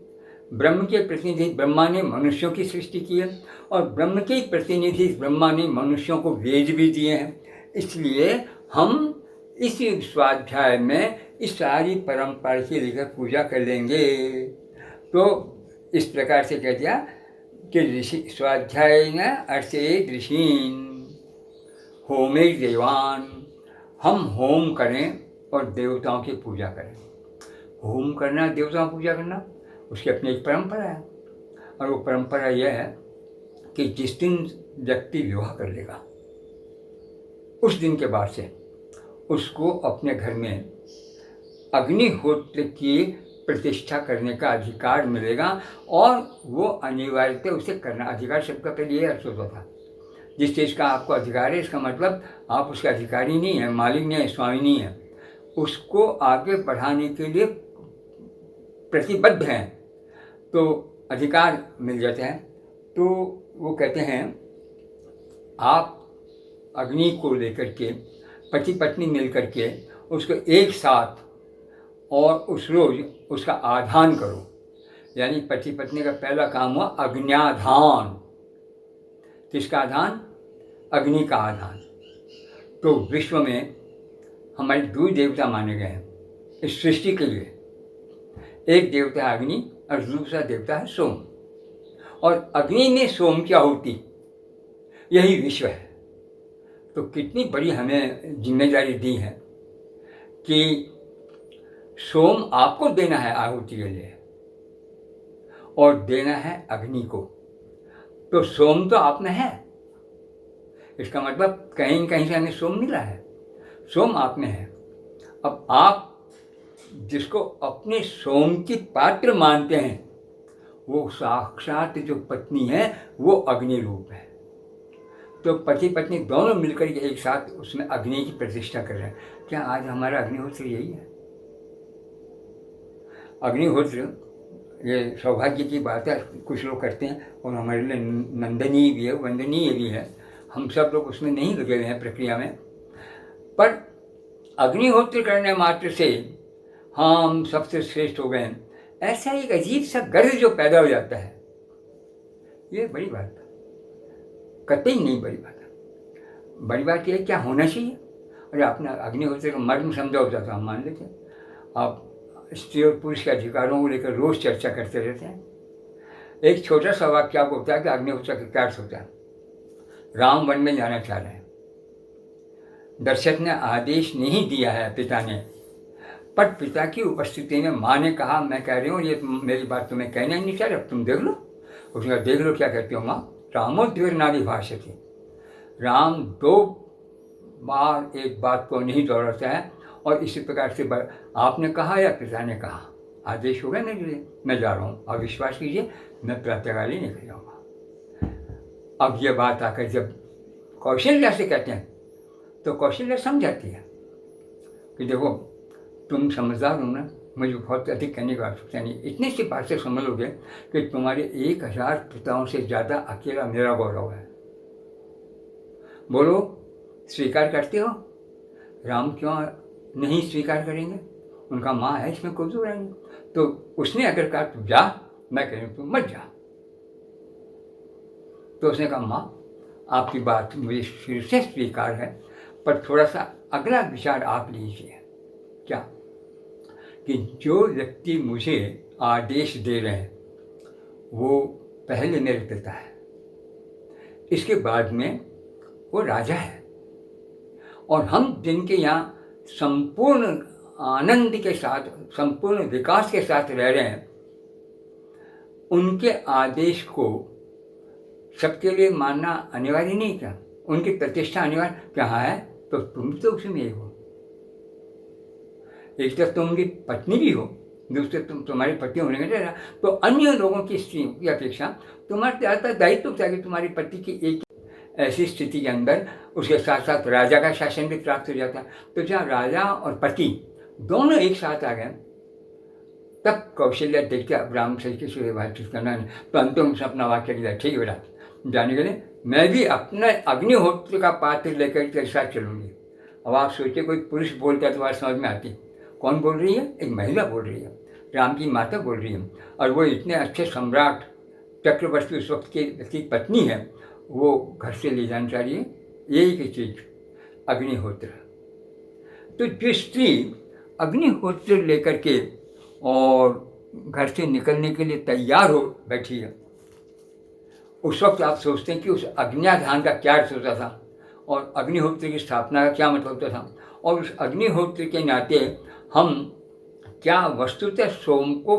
ब्रह्म के प्रतिनिधि ब्रह्मा ने मनुष्यों की सृष्टि की है, और ब्रह्म के प्रतिनिधि ब्रह्मा ने मनुष्यों को वेद भी दिए हैं। इसलिए हम इस स्वाध्याय में इस सारी परंपरा से लेकर पूजा कर लेंगे। तो इस प्रकार से कह दिया कि ऋषि स्वाध्याय न अर्चेत ऋषीन् होमे देवान, हम होम करें और देवताओं की पूजा करें। होम करना, देवताओं की पूजा करना, उसकी अपनी एक परंपरा है। और वो परंपरा यह है कि जिस दिन व्यक्ति विवाह कर लेगा उस दिन के बाद से उसको अपने घर में अग्निहोत्र की प्रतिष्ठा करने का अधिकार मिलेगा, और वो अनिवार्यता उसे करना। अधिकार शब्द का पहले ये अर्थ होता था, जिस चीज़ का आपको अधिकार है इसका मतलब आप उसका अधिकारी नहीं है, मालिक नहीं है, स्वामी नहीं है, उसको आगे बढ़ाने के लिए प्रतिबद्ध हैं, तो अधिकार मिल जाते हैं। तो वो कहते हैं आप अग्नि को लेकर के पति पत्नी मिल कर के उसको एक साथ और उस रोज उसका आधान करो। यानी पति पत्नी का पहला काम हुआ अग्न्याधान। किसका आधान? अग्नि का आधान। तो विश्व में हमारे 2 देवता माने गए हैं इस सृष्टि के लिए। एक देवता है अग्नि और दूसरा देवता है सोम। और अग्नि में सोम की आहुति, यही विश्व है। तो कितनी बड़ी हमें जिम्मेदारी दी है कि सोम आपको देना है आहुति के लिए, और देना है अग्नि को। तो सोम तो आप में है, इसका मतलब कहीं कहीं से हमें सोम मिला है, सोम आप में है। अब आप जिसको अपने सोम की पात्र मानते हैं, वो साक्षात जो पत्नी है वो अग्नि रूप है। तो पति पत्नी दोनों मिलकर एक साथ उसमें अग्नि की प्रतिष्ठा कर रहे हैं। क्या आज हमारा अग्निहोत्र यही है? अग्निहोत्र ये सौभाग्य की बात है, कुछ लोग करते हैं और हमारे लिए नंदनीय भी है, वंदनीय भी है। हम सब लोग उसमें नहीं लगे हुए हैं प्रक्रिया में, पर अग्निहोत्र करने मात्र से हम सबसे श्रेष्ठ हो गए हैं, ऐसा एक अजीब सा गर्व जो पैदा हो जाता है, ये बड़ी बात है, कतई नहीं बड़ी बात है। बड़ी बात यह क्या होना चाहिए। अरे आपने अग्निहोत्र का मर्म समझा होता तो हम मान लेते हैं। आप स्त्री और पुरुष के अधिकारों को लेकर रोज चर्चा करते रहते हैं। एक छोटा सा वाक्य आपको होता है कि अग्निहोत्र का क्या अर्थ होता है। राम वन में जाना चाह रहे हैं, दशरथ ने आदेश नहीं दिया है पिता ने, पर पिता की उपस्थिति में माँ ने कहा मैं कह रही हूँ ये मेरी बात तुम्हें कहना ही नहीं चाह रहे, अब तुम देख लो। उसने कहा देख लो क्या कहती हो माँ। रामोद्वेर नारी भाष्यति, राम 2 बार एक बात को नहीं दोहराता है। और इसी प्रकार से आपने कहा या पिता ने कहा, आदेश हो गया मेरे लिए, मैं जा रहा हूँ, और विश्वास कीजिए मैं प्रातःकाल निकल जाऊँगा। अब ये बात आकर जब कौशल्या से कहते हैं तो कौशल्या समझाती है कि देखो तुम समझदार हो ना, मुझे बहुत अधिक कहने की आवश्यकता नहीं, इतनी सी बात से समझ लोगे कि तुम्हारे 1000 पिताओं से ज़्यादा अकेला मेरा गौरव है। बोलो स्वीकार करते हो? राम क्यों नहीं स्वीकार करेंगे? उनका माँ है, इसमें कोई बुराई नहीं। तो उसने अगर कहा तू जा, मैं कह रही हूँ तू मत जा, तो उसने कहा माँ आपकी बात मुझे फिर से स्वीकार है, पर थोड़ा सा अगला विचार आप लीजिए। क्या? कि जो व्यक्ति मुझे आदेश दे रहे हैं वो पहले मेरे पिता है, इसके बाद में वो राजा है, और हम जिनके यहाँ संपूर्ण आनंद के साथ, संपूर्ण विकास के साथ रह रहे हैं, उनके आदेश को सबके लिए मानना अनिवार्य नहीं क्या? उनकी प्रतिष्ठा अनिवार्य कहाँ है? तो तुम तो उसमें एक हो। एक तरफ तुम उनकी पत्नी भी हो, दूसरे तुम्हारे पति होने के, तो अन्य लोगों की स्त्रियों की अपेक्षा तुम्हारे ज़्यादा दायित्व था कि तुम्हारी पति की एक ऐसी स्थिति के अंदर उसके साथ साथ राजा का शासन भी प्राप्त हो जाता है। तो जहाँ राजा और पति दोनों एक साथ आ गए, तब कौशल्या देखते अब राम सही के सूर्य बातचीत करना है, तो अंतिम से अपना वाक्य लिया, ठीक है बेटा जाने के लिए मैं भी अपने अग्निहोत्र का पात्र लेकर के साथ चलूँगी। अब आप सोचिए कोई पुरुष बोलता है तो बात समझ में आती, कौन बोल रही है? एक महिला बोल रही है, राम की माता बोल रही है, और वो इतने अच्छे सम्राट चक्रवर्ती उस वक्त की पत्नी है, वो घर से ले जाना चाहिए यही की चीज़ अग्निहोत्र। तो जो स्त्री अग्निहोत्र लेकर के और घर से निकलने के लिए तैयार हो बैठी है, उस वक्त आप सोचते हैं कि उस अग्न्याधान का क्या अर्थ होता था और अग्निहोत्र की स्थापना का क्या मतलब होता था, और उस अग्निहोत्र के नाते हम क्या वस्तुतः सोम को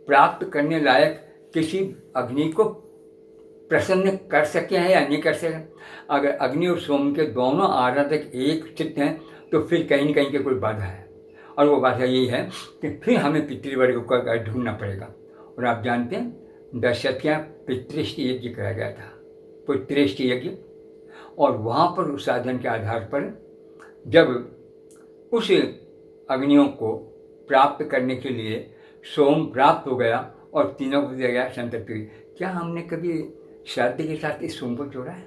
प्राप्त करने लायक किसी अग्नि को प्रसन्न कर सके हैं या नहीं कर सके। अगर अग्नि और सोम के दोनों आराधक एक चित्त हैं तो फिर कहीं न कहीं की कोई बाधा है, और वो बाधा यही है कि फिर हमें पितृवर्ग को ढूंढना पड़ेगा। और आप जानते हैं दशरथ के यहाँ पितृष्ट यज्ञ कराया गया था, पितृष्ट यज्ञ, और वहाँ पर उस साधन के आधार पर जब उस अग्नियों को प्राप्त करने के लिए सोम प्राप्त हो गया और तीनों को दिया गया संतृप्ति हुई। क्या हमने कभी श्राद्ध के साथ इस सोम को जोड़ा है?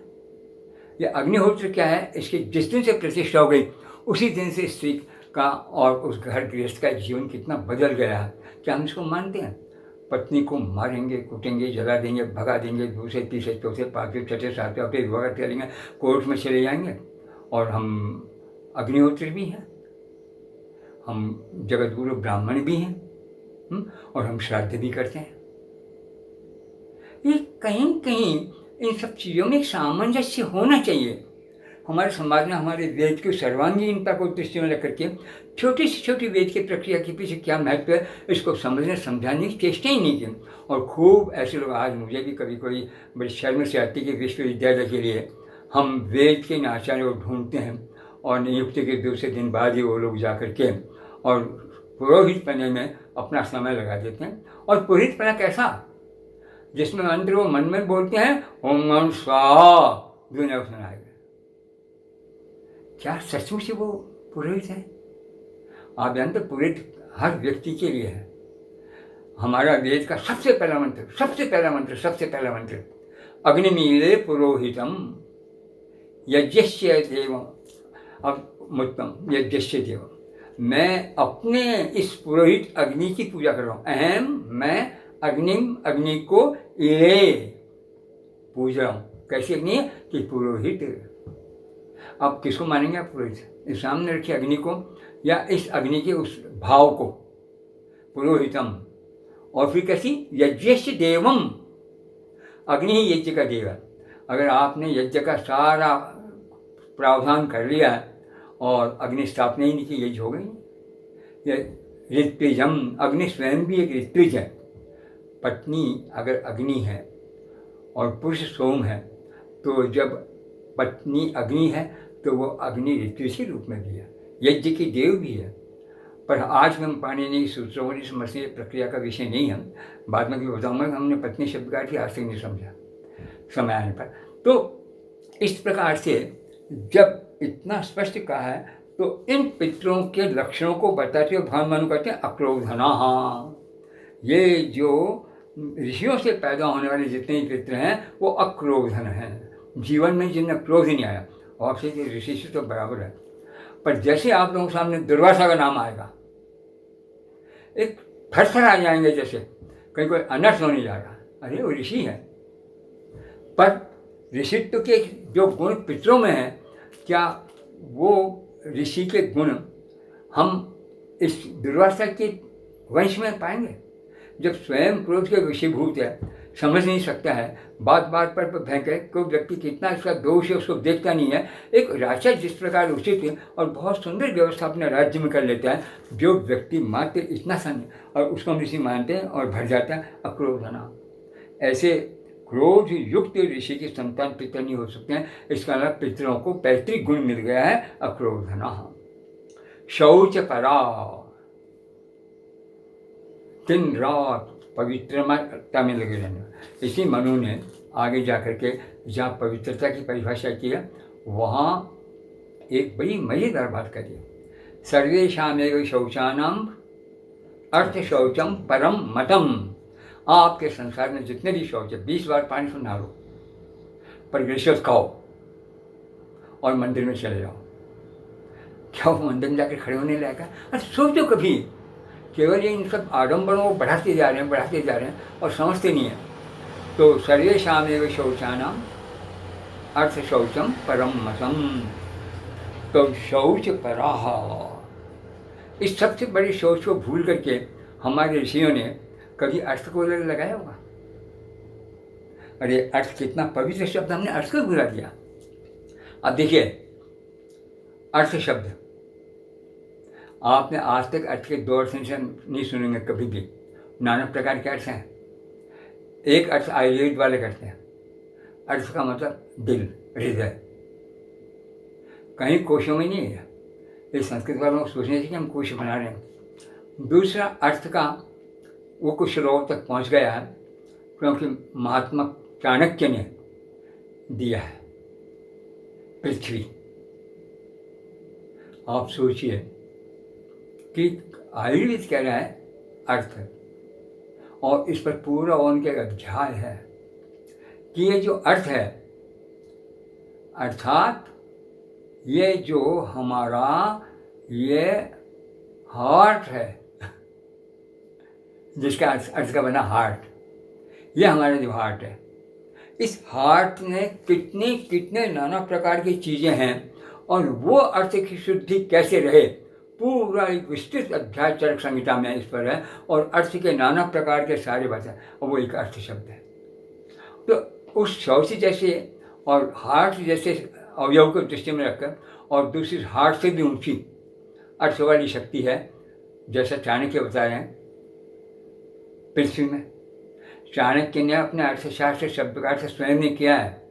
यह अग्निहोत्र क्या है, इसकी जिस दिन से प्रतिष्ठा हो गई उसी दिन से स्त्री का और उस घर गृहस्थ का जीवन कितना बदल गया है। क्या हम इसको मानते हैं? पत्नी को मारेंगे, कूटेंगे, जला देंगे, भगा देंगे, दूसरे तीसरे चौथे पाँचवें छठे सातवें अपने विवाह करेंगे, कोर्ट में चले जाएंगे, और हम अग्निहोत्री भी हैं, हम जगतगुरु ब्राह्मण भी हैं, और हम श्राद्ध भी करते हैं। ये कहीं कहीं इन सब चीज़ों में एक सामंजस्य होना चाहिए। हमारे समाज में हमारे वेद की सर्वांगीणता को दृष्टि में रख करके छोटी से छोटी वेद की प्रक्रिया के पीछे क्या महत्व है इसको समझने समझाने की चेष्टा ही नहीं की। और खूब ऐसे लोग, आज मुझे भी कभी कोई बड़ी शर्म से आती है कि विश्वविद्यालय के लिए हम वेद के आचार्य को ढूंढते हैं और नियुक्ति के दूसरे दिन बाद ही वो लोग जा करके और पुरोहित पने में अपना समय लगा देते हैं। और पुरोहित पना कैसा, जिसमें मंत्र वो मन में बोलते हैं ओम नमः स्वाहा, दुनिया को सुनाएगा। क्या सचमुच वो पुरोहित है? आप जानते पुरोहित हर व्यक्ति के लिए है। हमारा वेद का सबसे पहला मंत्र अग्निमीले पुरोहितम यज्ञस्य देवम मुत्तम यज्ञस्य देवम। मैं अपने इस पुरोहित अग्नि की पूजा कर रहा हूँ। अहम मैं अग्नि को इले पूज रहा हूँ। कैसी अग्नि है कि पुरोहित। अब किसको मानेंगे आप पुरोहित? इस सामने रखिए अग्नि को या इस अग्नि के उस भाव को, पुरोहितम। और फिर कैसी? यज्ञस्य देवम, अग्नि ही यज्ञ का देव है। अगर आपने यज्ञ का सारा प्रावधान कर लिया है और अग्नि स्थापना ही नहीं की, यज्ञ हो गई। ये ऋत्विजम, अग्नि स्वयं भी एक ऋत्विज है। पत्नी अगर अग्नि है और पुरुष सोम है, तो जब पत्नी अग्नि है तो वो अग्नि ऋत्विज के रूप में भी है, यज्ञ की देव भी है। पर आज हम पाणिनि सूत्रों को समझने प्रक्रिया का विषय नहीं है, बाद में भी बताऊंगा। हमने पत्नी शब्द का अर्थ आज तक नहीं समझा समय आने पर। तो इस प्रकार से जब इतना स्पष्ट कहा है तो इन पितरों के लक्षणों को बताते हुए भगवान मनु कहते हैं अक्रोधना। ये जो ऋषियों से पैदा होने वाले जितने पितर हैं वो अक्रोधन हैं। जीवन में जिन्हें क्रोध नहीं आया, और आपसे ऋषि से तो बराबर है। पर जैसे आप लोगों के सामने दुर्वासा का नाम आएगा, एक थरथर आ जाएंगे, जैसे कहीं कोई अनर्थ होने जा रहा, अरे वो ऋषि है। पर ऋषित्व के जो गुण पितरों में है, क्या वो ऋषि के गुण हम इस दुर्वासा के वंश में पाएंगे? जब स्वयं क्रोध के विषयभूत है, समझ नहीं सकता है, बात बात पर भयंकर, कोई व्यक्ति कितना इसका दोष है उसको देखता नहीं है। एक राजा जिस प्रकार उचित है और बहुत सुंदर व्यवस्था अपने राज्य में कर लेता है, जो व्यक्ति मात्र इतना सन और उसको हम ऋषि मानते हैं और भर जाता है अक्रोधना। ऐसे क्रोध युक्त ऋषि की संतान पितर नहीं हो सकते हैं। इसका मतलब पितरों को पैतृक गुण मिल गया है अक्रोधना। शौच परा, दिन रात पवित्रता में लगे रहना। इसी मनु ने आगे जाकर के जहाँ पवित्रता की परिभाषा की है, वहाँ एक बड़ी मजेदार बात करी। सर्वेषामेव शौचानाम अर्थ शौचम परम मतम। आपके संसार में जितने भी शौच है, 20 बार पानी से नहा लो, पर ग्रेशियस खाओ और मंदिर में चले जाओ। क्या वो मंदिर में जाकर खड़े होने लायक है? अरे सोचो कभी, केवल ये इन सब आडम्बरों को बढ़ाते जा रहे हैं और समझते नहीं हैं। तो सर्वेषामेव शौचानाम अर्थ शौचम परम मतम। तो शौच पराह, इस सबसे बड़े शौच को भूल करके हमारे ऋषियों ने कभी अर्थ को लगाया होगा? अरे अर्थ कितना पवित्र शब्द, हमने अर्थ को भुला दिया। अब देखिए, अर्थ शब्द आपने आज तक अर्थ के दो अर्थ नहीं सुनेंगे कभी भी। नाना प्रकार के अर्थ हैं। एक अर्थ आयुर्वेद वाले करते हैं, अर्थ का मतलब दिल, हृदय, कहीं कोशों में नहीं है। इस संस्कृत वालों को सोचने से कि हम कोश बना रहे हैं। दूसरा अर्थ का वो कुछ लोगों तक पहुंच गया है, क्योंकि महात्मा चाणक्य ने दिया है, पृथ्वी। आप सोचिए कि आयुर्वेद कह रहा है अर्थ, और इस पर पूरा उनके अध्याय है कि ये जो अर्थ है, अर्थात ये जो हमारा ये हार्ट है, जिसका अर्थ का बना हार्ट, ये हमारा जो हार्ट है, इस हार्ट में कितने कितने नाना प्रकार की चीज़ें हैं, और वो अर्थ की शुद्धि कैसे रहे, पूरा एक विस्तृत अध्याय चरक संहिता में इस पर है। और अर्थ के नाना प्रकार के सारे बातें, और वो एक अर्थ शब्द है। तो उस शौच जैसे और हार्ट जैसे अवयव को दृष्टि में रखकर, और दूसरी हार्ट से भी ऊंची अर्थ वाली शक्ति है, जैसा चाणक्य बता रहे हैं पृथ्वी में। चाणक्य ने अपने अर्थशास्त्र शब्द का अर्थ स्वयं ने किया है।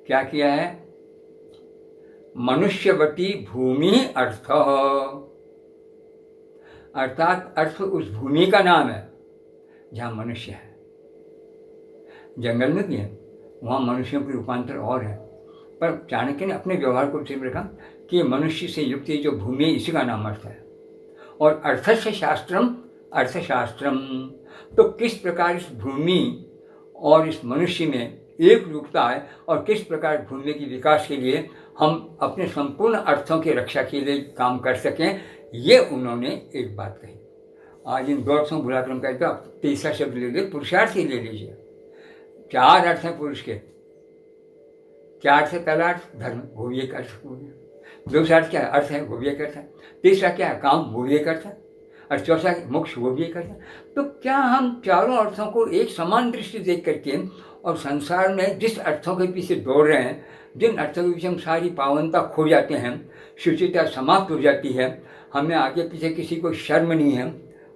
क्या किया है? मनुष्यवती भूमि अर्थ, अर्थात अर्थ उस भूमि का नाम है जहाँ मनुष्य है। जंगल में भी है, वहाँ मनुष्यों की रूपांतर और है, पर चाणक्य ने अपने व्यवहार को ठीक रखा कि मनुष्य से युक्त ये जो भूमि है इसी का नाम अर्थ है। और अर्थस्य शास्त्रम अर्थशास्त्रम, तो किस प्रकार इस भूमि और इस मनुष्य में एक रूपता है और किस प्रकार भूमि के विकास के लिए हम अपने संपूर्ण अर्थों की रक्षा के लिए काम कर सकें, ये उन्होंने एक बात कही। आज इन दो अर्थों बुलाकर हम कहते हैं, आप तीसरा शब्द ले लीजिए, पुरुषार्थ ही ले लीजिए। 4 अर्थ हैं पुरुष के। क्या अर्थ है? पहला अर्थ धर्म, वो भी एक अर्थ हो गया। दूसरा अर्थ क्या है? अर्थ है, वो भी एक अर्थ है। तीसरा क्या है? काम, वो भी एक अर्थ है। और चौथा मोक्ष, वो भी एक अर्थ है। तो क्या हम चारों अर्थों को एक समान दृष्टि देख करके और संसार में जिस अर्थों के पीछे दौड़ रहे हैं, जिन अर्थों के पीछे हम सारी पावनता खो जाते हैं, शुचिता समाप्त हो जाती है, हमें आगे पीछे किसी को शर्म नहीं है,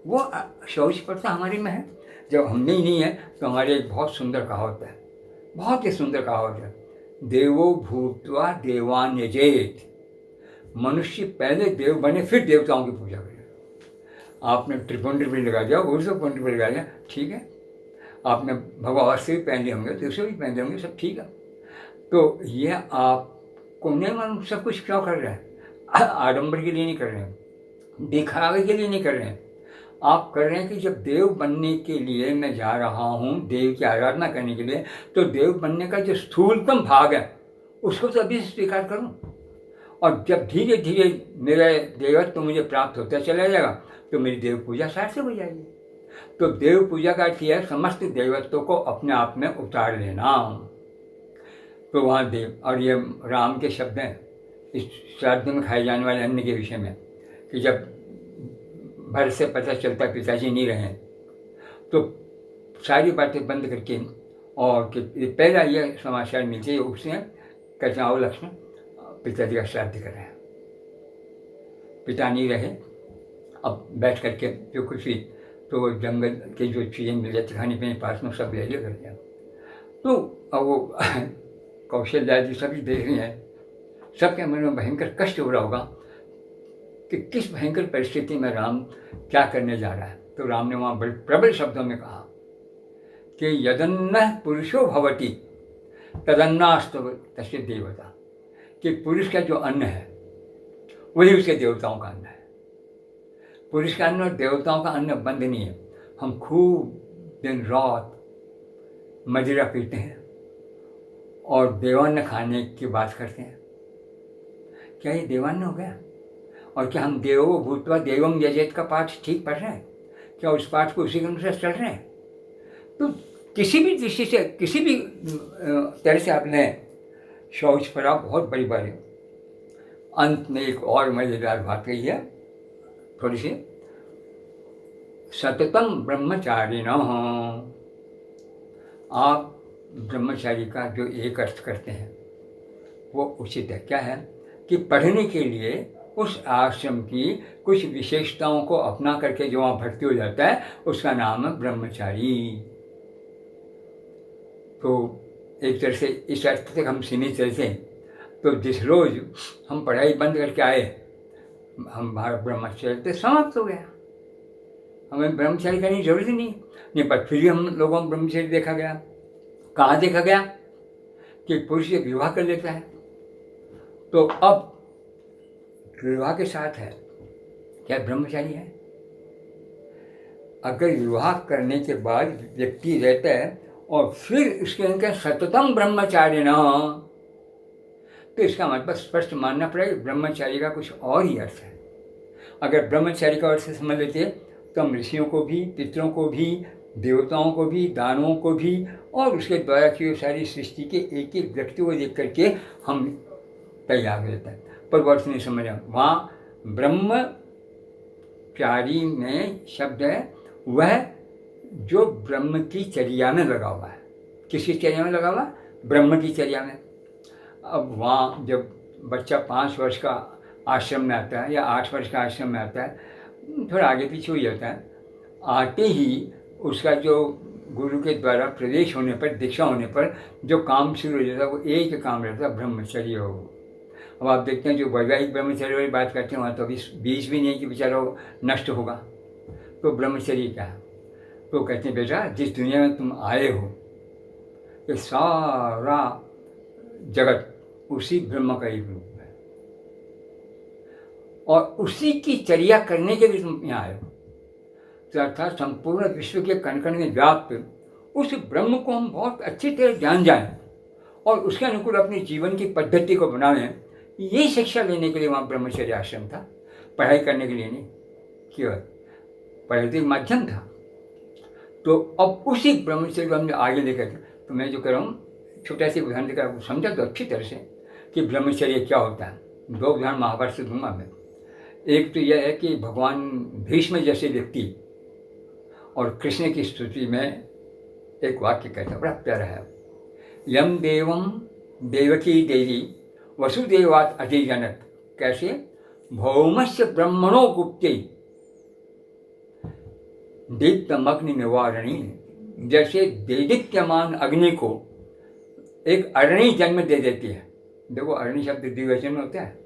वो शौच प्रथा हमारे में है। जब हम में ही नहीं है तो हमारे एक बहुत सुंदर कहावत है, बहुत ही सुंदर कहावत है, देवो भूत्वा देवान यजेत। मनुष्य पहले देव बने फिर देवताओं की पूजा करें। आपने त्रिपुंड भी लगा दिया, ऊर्ध्वपुंड भी लगा दिया, ठीक है। आपने भगवास्त्र भी पहन लिए होंगे, दूसरे भी पहन लिए होंगे, सब ठीक है। तो ये आपको नहीं मालूम सब कुछ क्यों कर रहे हैं? आडंबर के लिए नहीं कर रहे हैं, दिखावे के लिए नहीं कर रहे हैं। आप कर रहे हैं कि जब देव बनने के लिए मैं जा रहा हूँ, देव की आराधना करने के लिए, तो देव बनने का जो स्थूलतम भाग है उसको तो अभी स्वीकार करूँ। और जब धीरे धीरे मेरा देवत्व मुझे प्राप्त होता चला जाएगा तो मेरी देव पूजा सार्थक हो जाएगी। तो देव पूजा का अर्थ है समस्त देवत्व को अपने आप में उतार लेना। तो वहाँ देव, और ये राम के शब्द हैं इस श्राद्ध में खाए जाने वाले अन्न के विषय में, कि जब भर से पता चलता पिताजी नहीं रहे तो सारी बातें बंद करके, और कि पहला ये समाचार मिलते है उससे कहते आओ लक्ष्मण पिताजी का श्राद्ध कर रहे हैं। पिता नहीं रहे, अब बैठ करके जो कुछ भी, तो जंगल के जो चीज़ें मिल जाती खाने पीने पास में सब ले कर दिया। तो अब वो कौशल्या जी सभी देख रही हैं, सबके मन में भयंकर कष्ट हो रहा होगा कि किस भयंकर परिस्थिति में राम क्या करने जा रहा है। तो राम ने वहाँ बड़े प्रबल शब्दों में कहा कि यदन्न पुरुषो भवति तदन्नास्तव तस्य देवता, कि पुरुष का जो अन्न है वही उसके देवताओं का अन्न है। पुरुष का अन्न और देवताओं का अन्न बंद नहीं है। हम खूब दिन रात मदिरा पीते हैं और देवान्न खाने की बात करते हैं। क्या ये देवान्न हो गया? और क्या हम देवो भूत्वा देवम यजेत का पाठ ठीक पढ़ रहे हैं? क्या उस पाठ को उसी के अनुसार चल रहे हैं? तो किसी भी दृष्टि से, किसी भी तरह से आपने शौच पड़ा बहुत बड़ी बात है। अंत में एक और मजेदार बात कही है थोड़ी सी, सततम ब्रह्मचारिण। आप ब्रह्मचारी का जो एक अर्थ करते हैं वो उचित है। क्या है कि पढ़ने के लिए उस आश्रम की कुछ विशेषताओं को अपना करके जो वहाँ भर्ती हो जाता है उसका नाम है ब्रह्मचारी। तो एक तरह से इस अर्थ तक हम सीमित रहते हैं। तो जिस रोज हम पढ़ाई बंद करके आए, हमारा ब्रह्मचर्य तो समाप्त हो गया, हमें ब्रह्मचारी करने की जरूरत ही नहीं। पर फिर भी हम लोगों में ब्रह्मचर्य देखा गया। कहाँ देखा गया? कि पुरुष एक विवाह कर लेता है तो अब विवाह के साथ है क्या ब्रह्मचारी है? अगर विवाह करने के बाद व्यक्ति रहता है और फिर उसके अंदर सततम ब्रह्मचारी न, तो इसका मतलब स्पष्ट मानना पड़ेगा ब्रह्मचारी का कुछ और ही अर्थ है। अगर ब्रह्मचारी का अर्थ समझ लेते तो हम ऋषियों को भी, पितरों को भी, देवताओं को भी, दानवों को भी और उसके द्वारा की सारी सृष्टि के एक एक व्यक्ति को देख करके हम तैयार हो जाता है। पर वर्ष नहीं समझा, वहाँ ब्रह्मचारी में शब्द है वह जो ब्रह्म की चर्या में लगा हुआ है। किसकी चर्या में लगा हुआ? ब्रह्म की चर्या में। अब वहाँ जब बच्चा 5 वर्ष का आश्रम में आता है या 8 वर्ष का आश्रम में आता है, थोड़ा आगे पीछे हो जाता है, आते ही उसका जो गुरु के द्वारा प्रवेश होने पर, दीक्षा होने पर जो काम शुरू हो जाता है वो एक काम रहता है, ब्रह्मचर्य हो। अब आप देखते हैं जो वैवाहिक ब्रह्मचर्य वाली बात करते हैं वहाँ तो अभी बीज भी नहीं कि बेचारा नष्ट होगा। तो ब्रह्मचर्य क्या है? तो कहते हैं बेटा जिस दुनिया में तुम आए हो ये सारा जगत उसी ब्रह्म का एक रूप है और उसी की चर्या करने के लिए तुम यहाँ आए हो। तो अर्थात संपूर्ण विश्व के कण कण में व्याप्त उस ब्रह्म को हम बहुत अच्छी तरह जान जाएं और उसके अनुकूल अपने जीवन की पद्धति को बनाएं, ये शिक्षा लेने के लिए वहाँ ब्रह्मचर्य आश्रम था, पढ़ाई करने के लिए नहीं, केवल पढ़ाई तो एक माध्यम था। तो अब उसी ब्रह्मचर्य को हमने आगे लेकर, तो मैं जो कह रहा हूँ छोटा सा उदाहरण देकर समझा तो अच्छी तरह से कि ब्रह्मचर्य क्या होता है। 2 उदाहरण महाभारत से दूंगा मैं। एक तो यह है कि भगवान भीष्म जैसे व्यक्ति और कृष्ण की स्तुति में एक वाक्य कहता है, बड़ा प्यारा है। यम देवम देवकी देवी वसुदेवात् अधिजनत, कैसे? भौमस्य ब्रह्मणो गुप्ते दीप्तमग्नि निवारणी, जैसे देदीप्यमान अग्नि को एक अरणी जन्म दे देती है। देखो अरणी शब्द द्विवचन में होता है,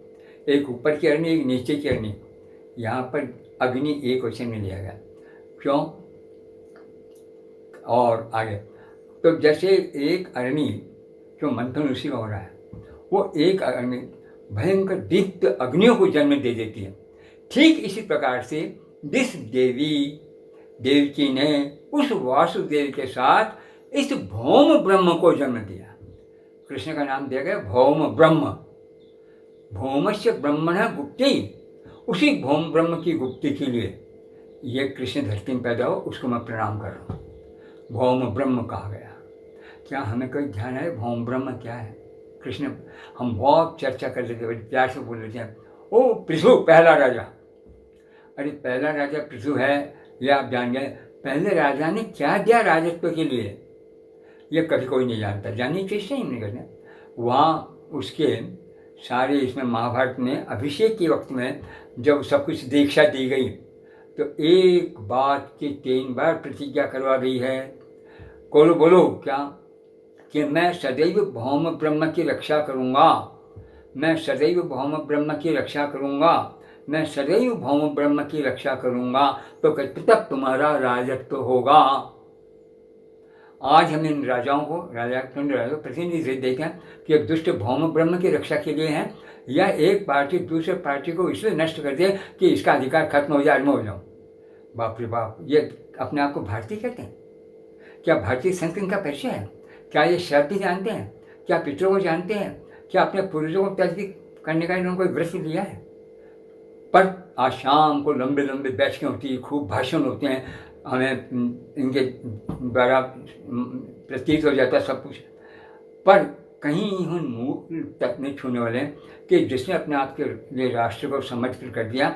एक ऊपर की अरणी एक नीचे की अरणी, यहाँ पर अग्नि एक वचन में लिया गया। क्यों? और आगे तो जैसे एक अरणी जो मंथन उसी का हो रहा है, वो एक अग्नि भयंकर दीप्त अग्नियों को जन्म दे देती है। ठीक इसी प्रकार से जिस देवकी ने उस वासुदेव के साथ इस भौम ब्रह्म को जन्म दिया, कृष्ण का नाम दिया गया भौम ब्रह्म। भौमस्य ब्रह्मणः गुप्ति, उसी भौम ब्रह्म की गुप्ति के लिए ये कृष्ण धरती में पैदा हो, उसको मैं प्रणाम कर रहा हूँ। भौम ब्रह्म कहा गया। क्या हमें कोई ध्यान है भौम ब्रह्म क्या है? कृष्ण हम बहुत चर्चा कर लेते हैं, प्यार से बोल लेते हैं, ओ पृथु पहला राजा। अरे पहला राजा पृथु है ये आप जान गए, पहले राजा ने क्या दिया राजत्व के लिए ये कभी कोई नहीं जानता, जानने की चेष्टा ही नहीं करना। वहाँ उसके सारे इसमें महाभारत में अभिषेक के वक्त में जब सब कुछ दीक्षा दी गई तो एक बात की 3 बार प्रतिज्ञा करवा गई है। बोलो क्या? कि मैं सदैव भौम ब्रह्म की रक्षा करूँगा, मैं सदैव भौम ब्रह्म की रक्षा करूँगा, मैं सदैव भौम ब्रह्म की रक्षा करूँगा, तो तब तुम्हारा राजत्व होगा। आज हम इन राजाओं को प्रतिनिधि देखें कि एक दुष्ट भौम ब्रह्म की रक्षा के लिए हैं या एक पार्टी दूसरे पार्टी को इसलिए नष्ट कर दे कि इसका अधिकार खत्म हो जाए, मैं हो जाऊँ। बाप रे बाप, ये अपने आप को भारतीय कहते हैं? क्या भारतीय संस्कृति का परिचय है? क्या ये शब्द जानते हैं? क्या पितरों को जानते हैं? क्या अपने पूर्वजों को तस्दीक करने का इन्होंने कोई व्रत लिया है? पर आज शाम को लंबे लंबे बैठकें होती है, खूब भाषण होते हैं, हमें इनके द्वारा प्रतीत हो जाता है सब कुछ, पर कहीं उन मूल तक नहीं छूने वाले कि जिसने अपने आप के लिए राष्ट्र को समर्पित कर दिया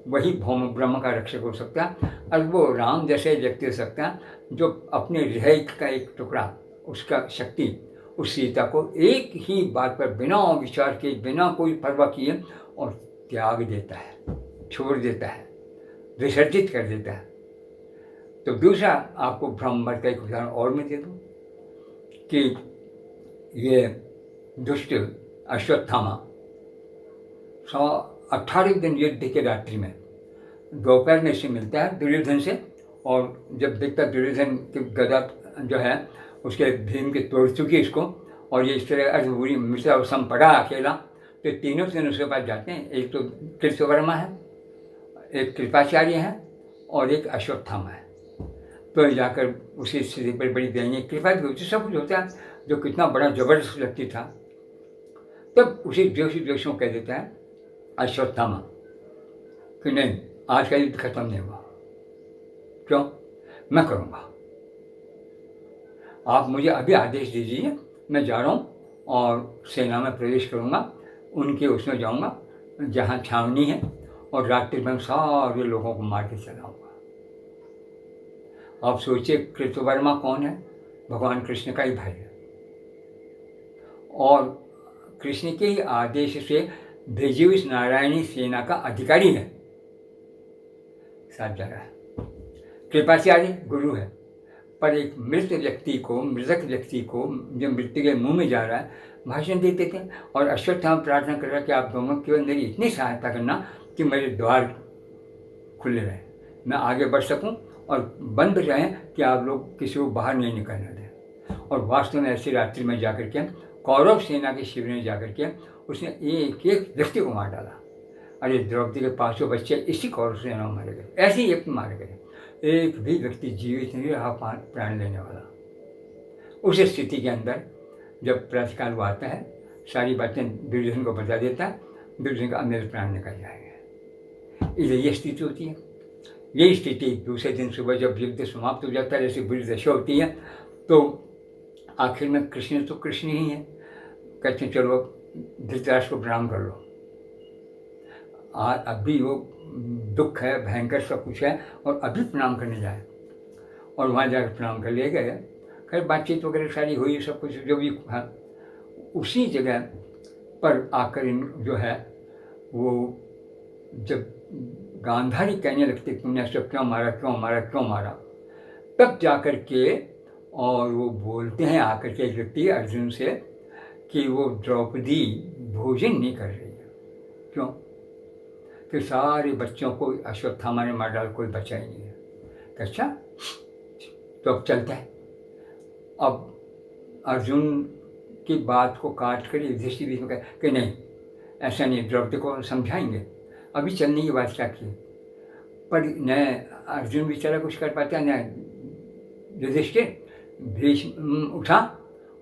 वही भौम ब्रह्म का रक्षक हो सकता है। और वो राम जैसे व्यक्ति हो सकता है जो अपने हृदय का एक टुकड़ा, उसका शक्ति उस सीता को एक ही बात पर बिना विचार के, बिना कोई परवाह किए और त्याग देता है, छोड़ देता है, विसर्जित कर देता है। तो दूसरा आपको ब्रह्मवर का एक उदाहरण और मैं दे दूँ कि ये दुष्ट अश्वत्थामा 18 दिन युद्ध के रात्रि में दोपहर में से मिलता है दुर्योधन से, और जब देखता दुर्योधन की गदा जो है उसके भीम की तोड़ चुकी इसको, और ये इस तरह अर्धभूरी मिश्रा सम पड़ा अकेला, तो तीनों दिन उसके पास जाते हैं। एक तो कृतवर्मा है, एक कृपाचार्य है और एक अश्वत्थामा है। तो जाकर उसी स्थिति पर बड़ी दयनीय कृपा भी होती, सब कुछ होता है, जो कितना बड़ा जबरदस्त व्यक्ति था। तब उसी द्वेषों कह देता है अश्वत्थामा कि नहीं, आज का युद्ध खत्म नहीं हुआ। क्यों? मैं करूँगा, आप मुझे अभी आदेश दीजिए, मैं जा रहा हूँ और सेना में प्रवेश करूँगा, उनके उसमें जाऊँगा जहाँ छावनी है, और रात्रि में सारे लोगों को मार के चलाऊँगा। आप सोचिए कृतवर्मा कौन है? भगवान कृष्ण का ही भाई है। और कृष्ण के ही आदेश से भेजी हुई इस नारायणी सेना का अधिकारी है, साथ जा रहा है। कृपाचार्य गुरु है, पर एक मृत व्यक्ति को, मृतक व्यक्ति को जो मृत्यु के मुंह में जा रहा है, भाषण देते थे। और अश्वत्थामा प्रार्थना कर रहा कि आप दोनों केवल मेरी इतनी सहायता करना कि मेरे द्वार खुले रहें, मैं आगे बढ़ सकूं, और बंद रहें कि आप लोग किसी को बाहर नहीं निकलने दें। और वास्तव में ऐसी रात्रि में जाकर के कौरव सेना के शिविर में जाकर के उसने एक एक व्यक्ति को मार डाला। अरे द्रौपदी के 500 बच्चे इसी कौरव सेना में मारे गए, ऐसे ही एक मारे गए, एक भी व्यक्ति जीवित नहीं रहा प्राण लेने वाला। उस स्थिति के अंदर जब प्रातःकाल वो आता है, सारी बातें दुर्योधन को बता देता है, दुर्योधन का मेरे प्राण निकल जाएंगे। इसलिए ये स्थिति होती है। यही स्थिति दूसरे दिन सुबह जब युद्ध समाप्त हो जाता है, जैसे बुरी दशा होती है, तो आखिर में कृष्ण तो कृष्ण ही है, कहते हैं चलो धृतराष्ट्र को प्रणाम कर लो। अभी वो दुख है, भयंकर सब कुछ है, और अभी प्रणाम करने जाए, और वहाँ जाकर प्रणाम कर ले गए। खैर बातचीत वगैरह सारी हुई, सब कुछ जो भी है। उसी जगह पर आकर इन जो है वो जब गांधारी कहने लगते तुमने सब क्यों मारा, क्यों मारा, क्यों मारा, तब जाकर के और वो बोलते हैं आकर के एक व्यक्ति अर्जुन से कि वो द्रौपदी भोजन नहीं कर रही है। क्यों? कि सारे बच्चों को अश्वत्थामा ने मार डाल, कोई बचा ही नहीं है। अच्छा तो अब चलता है। अब अर्जुन की बात को काट कर युधिष्ठिर बीच में कहा कि नहीं, ऐसा नहीं, द्रौपदी को समझाएंगे, अभी चलने की बात क्या की। पर न अर्जुन बेचारा कुछ कर पाता, न युधिष्ठिर। भीष्म उठा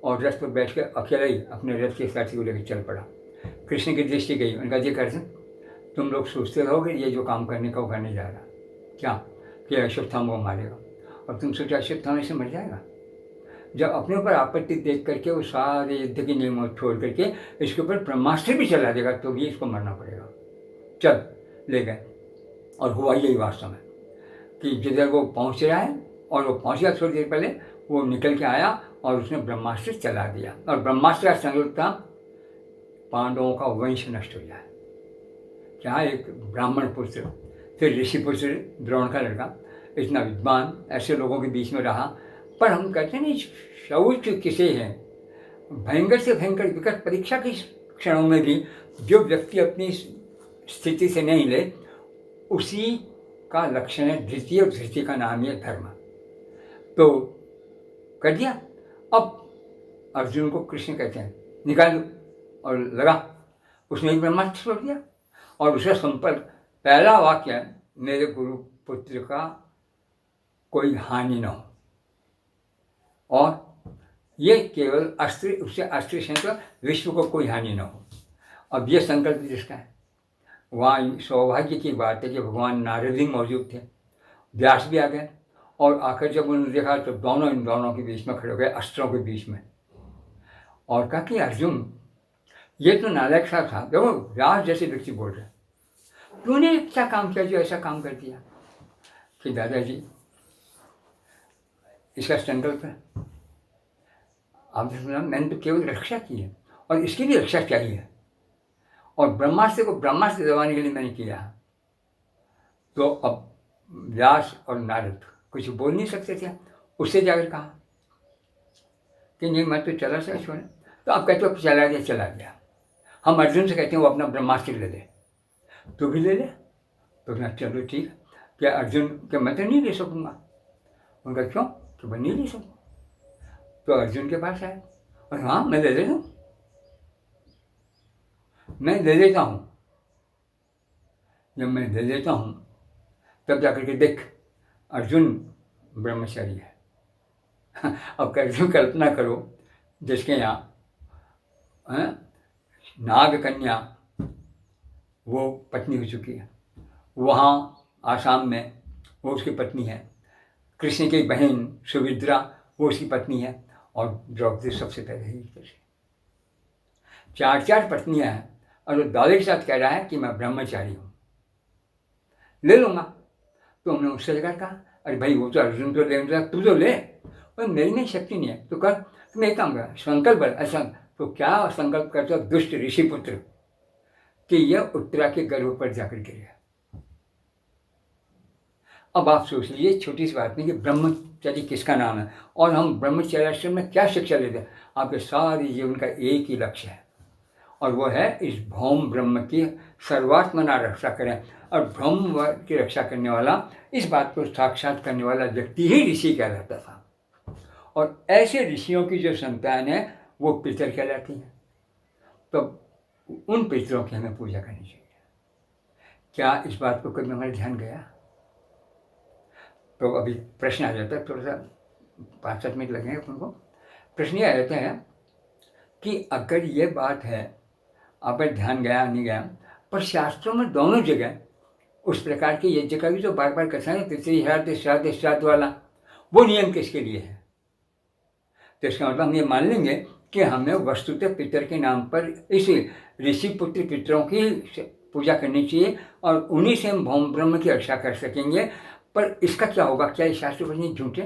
और रथ पर बैठ कर अकेला ही अपने रथ के साथी को लेकर चल पड़ा। कृष्ण की दृष्टि गई, उनका जी अर्जुन तुम लोग सोचते रहोगे ये जो काम करने का वो करने जा रहा, क्या कि अश्वत्थामा को मारेगा, और तुम सोचा अश्वत्थामा से मर जाएगा। जब अपने ऊपर आपत्ति देख करके वो सारे युद्ध के नियमों छोड़ करके इसके ऊपर ब्रह्मास्त्र भी चला देगा तो भी इसको मरना पड़ेगा। चल ले गए, और हुआ यही वास्तव में कि जिधर वो पहुंच रहा है, और वो पहुंच गया, थोड़ी देर पहले वो निकल के आया और उसने ब्रह्मास्त्र चला दिया। और ब्रह्मास्त्र का संकल्प था पांडवों का वंश नष्ट हो जाए। क्या एक ब्राह्मण पुत्र, फिर ऋषि पुत्र द्रोण का लड़का, इतना विद्वान, ऐसे लोगों के बीच में रहा। पर हम कहते हैं शौच किसे है, भयंकर से भयंकर विकट परीक्षा की क्षणों में भी जो व्यक्ति अपनी स्थिति से नहीं ले, उसी का लक्षण है धृति, और धृति का नाम है धर्म। तो कर दिया। अब अर्जुन को कृष्ण कहते हैं निकाल दो, और लगा, उसने ही ब्रह्मास्त्र छोड़ दिया। और उसका संपर्क, पहला वाक्य है मेरे गुरु पुत्र का कोई हानि न हो, और ये केवल अस्त्र, उससे अस्त्र से विश्व को कोई हानि न हो। अब ये संकल्प जिसका है, वहाँ सौभाग्य की बात है कि भगवान नारद भी मौजूद थे, व्यास भी आ गए, और आकर जब उन्होंने देखा तो दोनों इन दोनों के बीच में खड़े हो गए, अस्त्रों के बीच में, और कहा कि अर्जुन ये तो नालायक सा था, देखो व्यास जैसे व्यक्ति बोल रहे, तूने क्या काम किया जो ऐसा काम कर दिया। कि दादाजी इसका संकल्प है, आपने सुना, मैंने तो केवल रक्षा की है, और इसकी भी रक्षा चाहिए, और ब्रह्मास्त्र को ब्रह्मास्त्र दबाने के लिए मैंने किया। तो अब व्यास और नारद कुछ बोल नहीं सकते थे, उससे जाकर कहा कि नहीं मैं तो चला सा छोड़े। तो आप कहते हो चला गया, चला गया। हम अर्जुन से कहते हैं वो अपना ब्रह्मास्त्र ले ले, तू भी ले ले। तो मैं चलो ठीक है, क्या अर्जुन क्या मैं तो नहीं ले सकूँगा। उनका क्यों, तो मैं नहीं ले सकूँ। तो अर्जुन के पास आए, और हाँ मैं ले लेता हूँ, मैं ले लेता हूँ। जब मैं ले लेता हूँ तब जाकर के देख अर्जुन ब्रह्मचारी है। अब अर्जुन कल्पना करो जिसके यहाँ नाग कन्या वो पत्नी हो चुकी है, वहाँ आसाम में वो उसकी पत्नी है, कृष्ण की बहन सुभद्रा वो उसकी पत्नी है, और द्रौपदी सबसे पहले ही कृष्ण। चार चार पत्नियां हैं, और वो दावे के साथ कह रहा है कि मैं ब्रह्मचारी हूँ, ले लूँगा। तो हमने उससे लेकर कहा अरे भाई वो तो अर्जुन तो ले, तू तो ले, पर मेरी में शक्ति नहीं है। तो कर तुम एक काम कर, संकल्प कर, ऐसा तो क्या संकल्प करता दुष्ट ऋषि पुत्र कि यह उत्तरा के गर्भ पर जाकर गिरे। अब आप सोच लीजिए, छोटी सी बात नहीं कि ब्रह्मचर्य किसका नाम है और हम ब्रह्मचर्य आश्रम में क्या शिक्षा लेते हैं। आपके सारे जीवन का एक ही लक्ष्य है और वो है इस भौम ब्रह्म की सर्वात्मना रक्षा करें। और ब्रह्म की रक्षा करने वाला, इस बात को साक्षात करने वाला व्यक्ति ही ऋषि कहलाता था। और ऐसे ऋषियों की जो संतान है वो पितर कहलाती हैं। तो उन पितरों की हमें पूजा करनी चाहिए। क्या इस बात को कभी हमारा ध्यान गया? तो अभी प्रश्न आ जाता है, थोड़ा सा 5-7 मिनट लगेंगे उनको। प्रश्न ये आ जाता है कि अगर ये बात है, आप पर ध्यान गया नहीं गया, पर शास्त्रों में दोनों जगह उस प्रकार के यज्ञ का भी जो बार बार कथन है, पितृ श्राद्ध श्राद्ध श्राद्ध वाला, वो नियम किसके लिए है? तो इसका मतलब हम ये मान लेंगे कि हमें वस्तुतः पितर के नाम पर इस ऋषि पुत्र पितरों की पूजा करनी चाहिए और उन्हीं से हम भौम ब्रह्म की रक्षा कर सकेंगे। पर इसका क्या होगा? क्या ये शास्त्र वचन झूठे?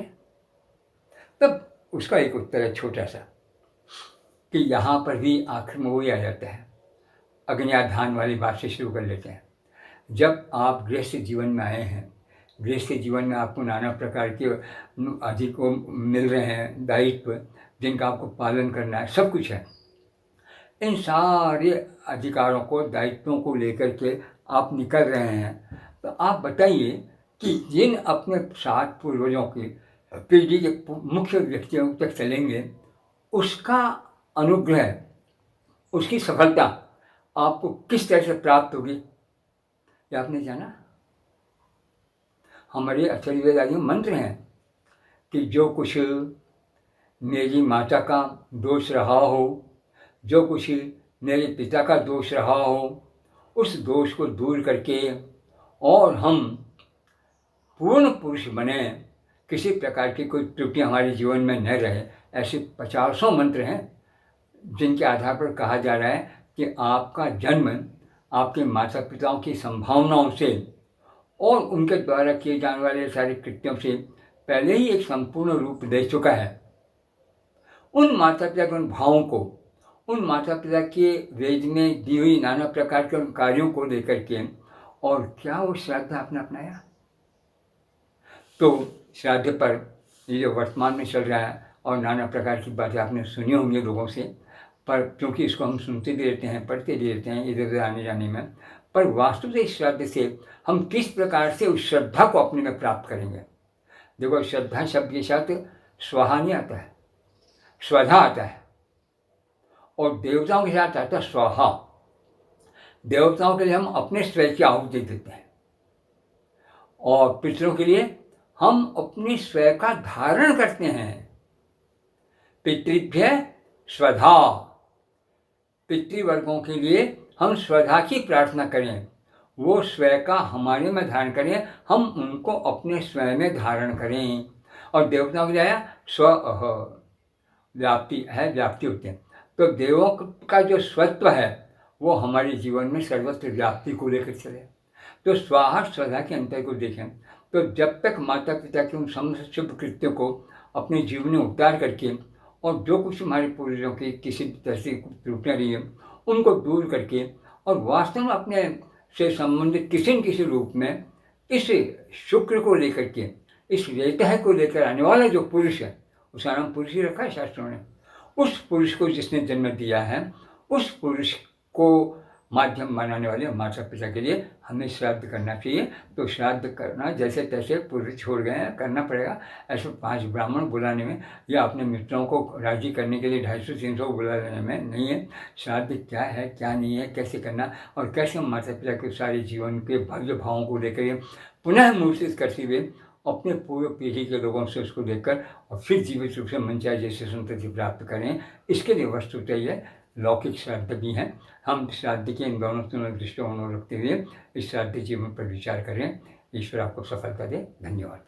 तब उसका एक उत्तर है छोटा सा कि यहाँ पर भी आखिर में वही आ जाता है, अग्न्याधान वाली बात से शुरू कर लेते हैं। जब आप गृहस्थ जीवन में आए हैं, गृहस्थ जीवन में आपको नाना प्रकार के अधिकों मिल रहे हैं दायित्व, जिनका आपको पालन करना है, सब कुछ है। इन सारे अधिकारों को, दायित्वों को लेकर के आप निकल रहे हैं। तो आप बताइए कि जिन अपने सात पूर्वजों की पीढ़ी के मुख्य व्यक्तियों तक चलेंगे, उसका अनुग्रह, उसकी सफलता आपको किस तरह से प्राप्त होगी, ये आपने जाना? हमारे अथर्ववेद में मंत्र हैं कि जो कुछ मेरी माता का दोष रहा हो, जो कुछ मेरे पिता का दोष रहा हो, उस दोष को दूर करके और हम पूर्ण पुरुष बने, किसी प्रकार की कोई त्रुटि हमारे जीवन में न रहे। ऐसे 50 मंत्र हैं जिनके आधार पर कहा जा रहा है कि आपका जन्म आपके माता पिताओं की संभावनाओं से और उनके द्वारा किए जाने वाले सारे कृत्यों से पहले ही एक संपूर्ण रूप दे चुका है। उन माता पिता के उन भावों को, उन माता पिता के वेद में दी हुई नाना प्रकार के उन कार्यों को लेकर के, और क्या वो श्राद्ध आपने अपनाया? तो श्राद्ध पर ये जो वर्तमान में चल रहा है और नाना प्रकार की बातें आपने सुनी होंगी लोगों से, पर क्योंकि इसको हम सुनते भी रहते हैं, पढ़ते भी रहते हैं इधर उधर आने जाने में, पर वास्तव से इस श्राद्ध से हम किस प्रकार से उस श्रद्धा को अपने में प्राप्त करेंगे। देखो, श्रद्धा शब्द के साथ स्वाहा नहीं आता है, स्वधा आता है, और देवताओं के साथ आता है स्वाहा। देवताओं के लिए हम अपने स्वयं की आहुति देते हैं और पितरों के लिए हम अपनी स्वयं का धारण करते हैं। पितृभ्य स्वधा, पितृवर्गों के लिए हम स्वधा की प्रार्थना करें, वो स्वयं का हमारे में धारण करें, हम उनको अपने स्वयं में धारण करें। और देवताओं के लिए स्व व्याप्ति है, व्याप्ति होती है। तो देवों का जो स्वत्व है वो हमारे जीवन में सर्वत्र व्याप्ति को लेकर चले। तो स्वाहा स्वधा के अंतर को देखें तो जब तक माता पिता के उन समस्त शुभ कृत्यों को अपने जीवन में उतार करके और जो कुछ हमारे पूर्वजों की किसी तरह से त्रुटियाँ रही है उनको दूर करके और वास्तव में अपने से संबंधित किसी न किसी रूप में इस शुक्र को लेकर के, इस रेतह को लेकर आने वाला जो पुरुष है, उसका नाम पुरुष ही रखा है शास्त्रों ने। उस पुरुष को जिसने जन्म दिया है, उस पुरुष को माध्यम बनाने वाले माता पिता के लिए हमें श्राद्ध करना चाहिए। तो श्राद्ध करना जैसे तैसे पूर्व छोड़ गए हैं, करना पड़ेगा। ऐसे 5 ब्राह्मण बुलाने में या अपने मित्रों को राजी करने के लिए 250-300 बुला लेने में नहीं है। श्राद्ध क्या है, क्या नहीं है, कैसे करना और कैसे माता पिता के सारे जीवन के भव्य भावों को लेकर पुनः मूर्छित करते हुए अपने पूर्व पीढ़ी के लोगों से उसको देखकर और फिर जीवित रूप से मन चाहे जैसे संतति प्राप्त करें, इसके लिए वस्तु चाहिए। लौकिक श्राद्ध भी हैं। हम श्राद्ध के इन दोनों दृष्टिकोणों रखते हुए इस श्राद्ध जीवन पर विचार करें। ईश्वर आपको सफलता दे। धन्यवाद।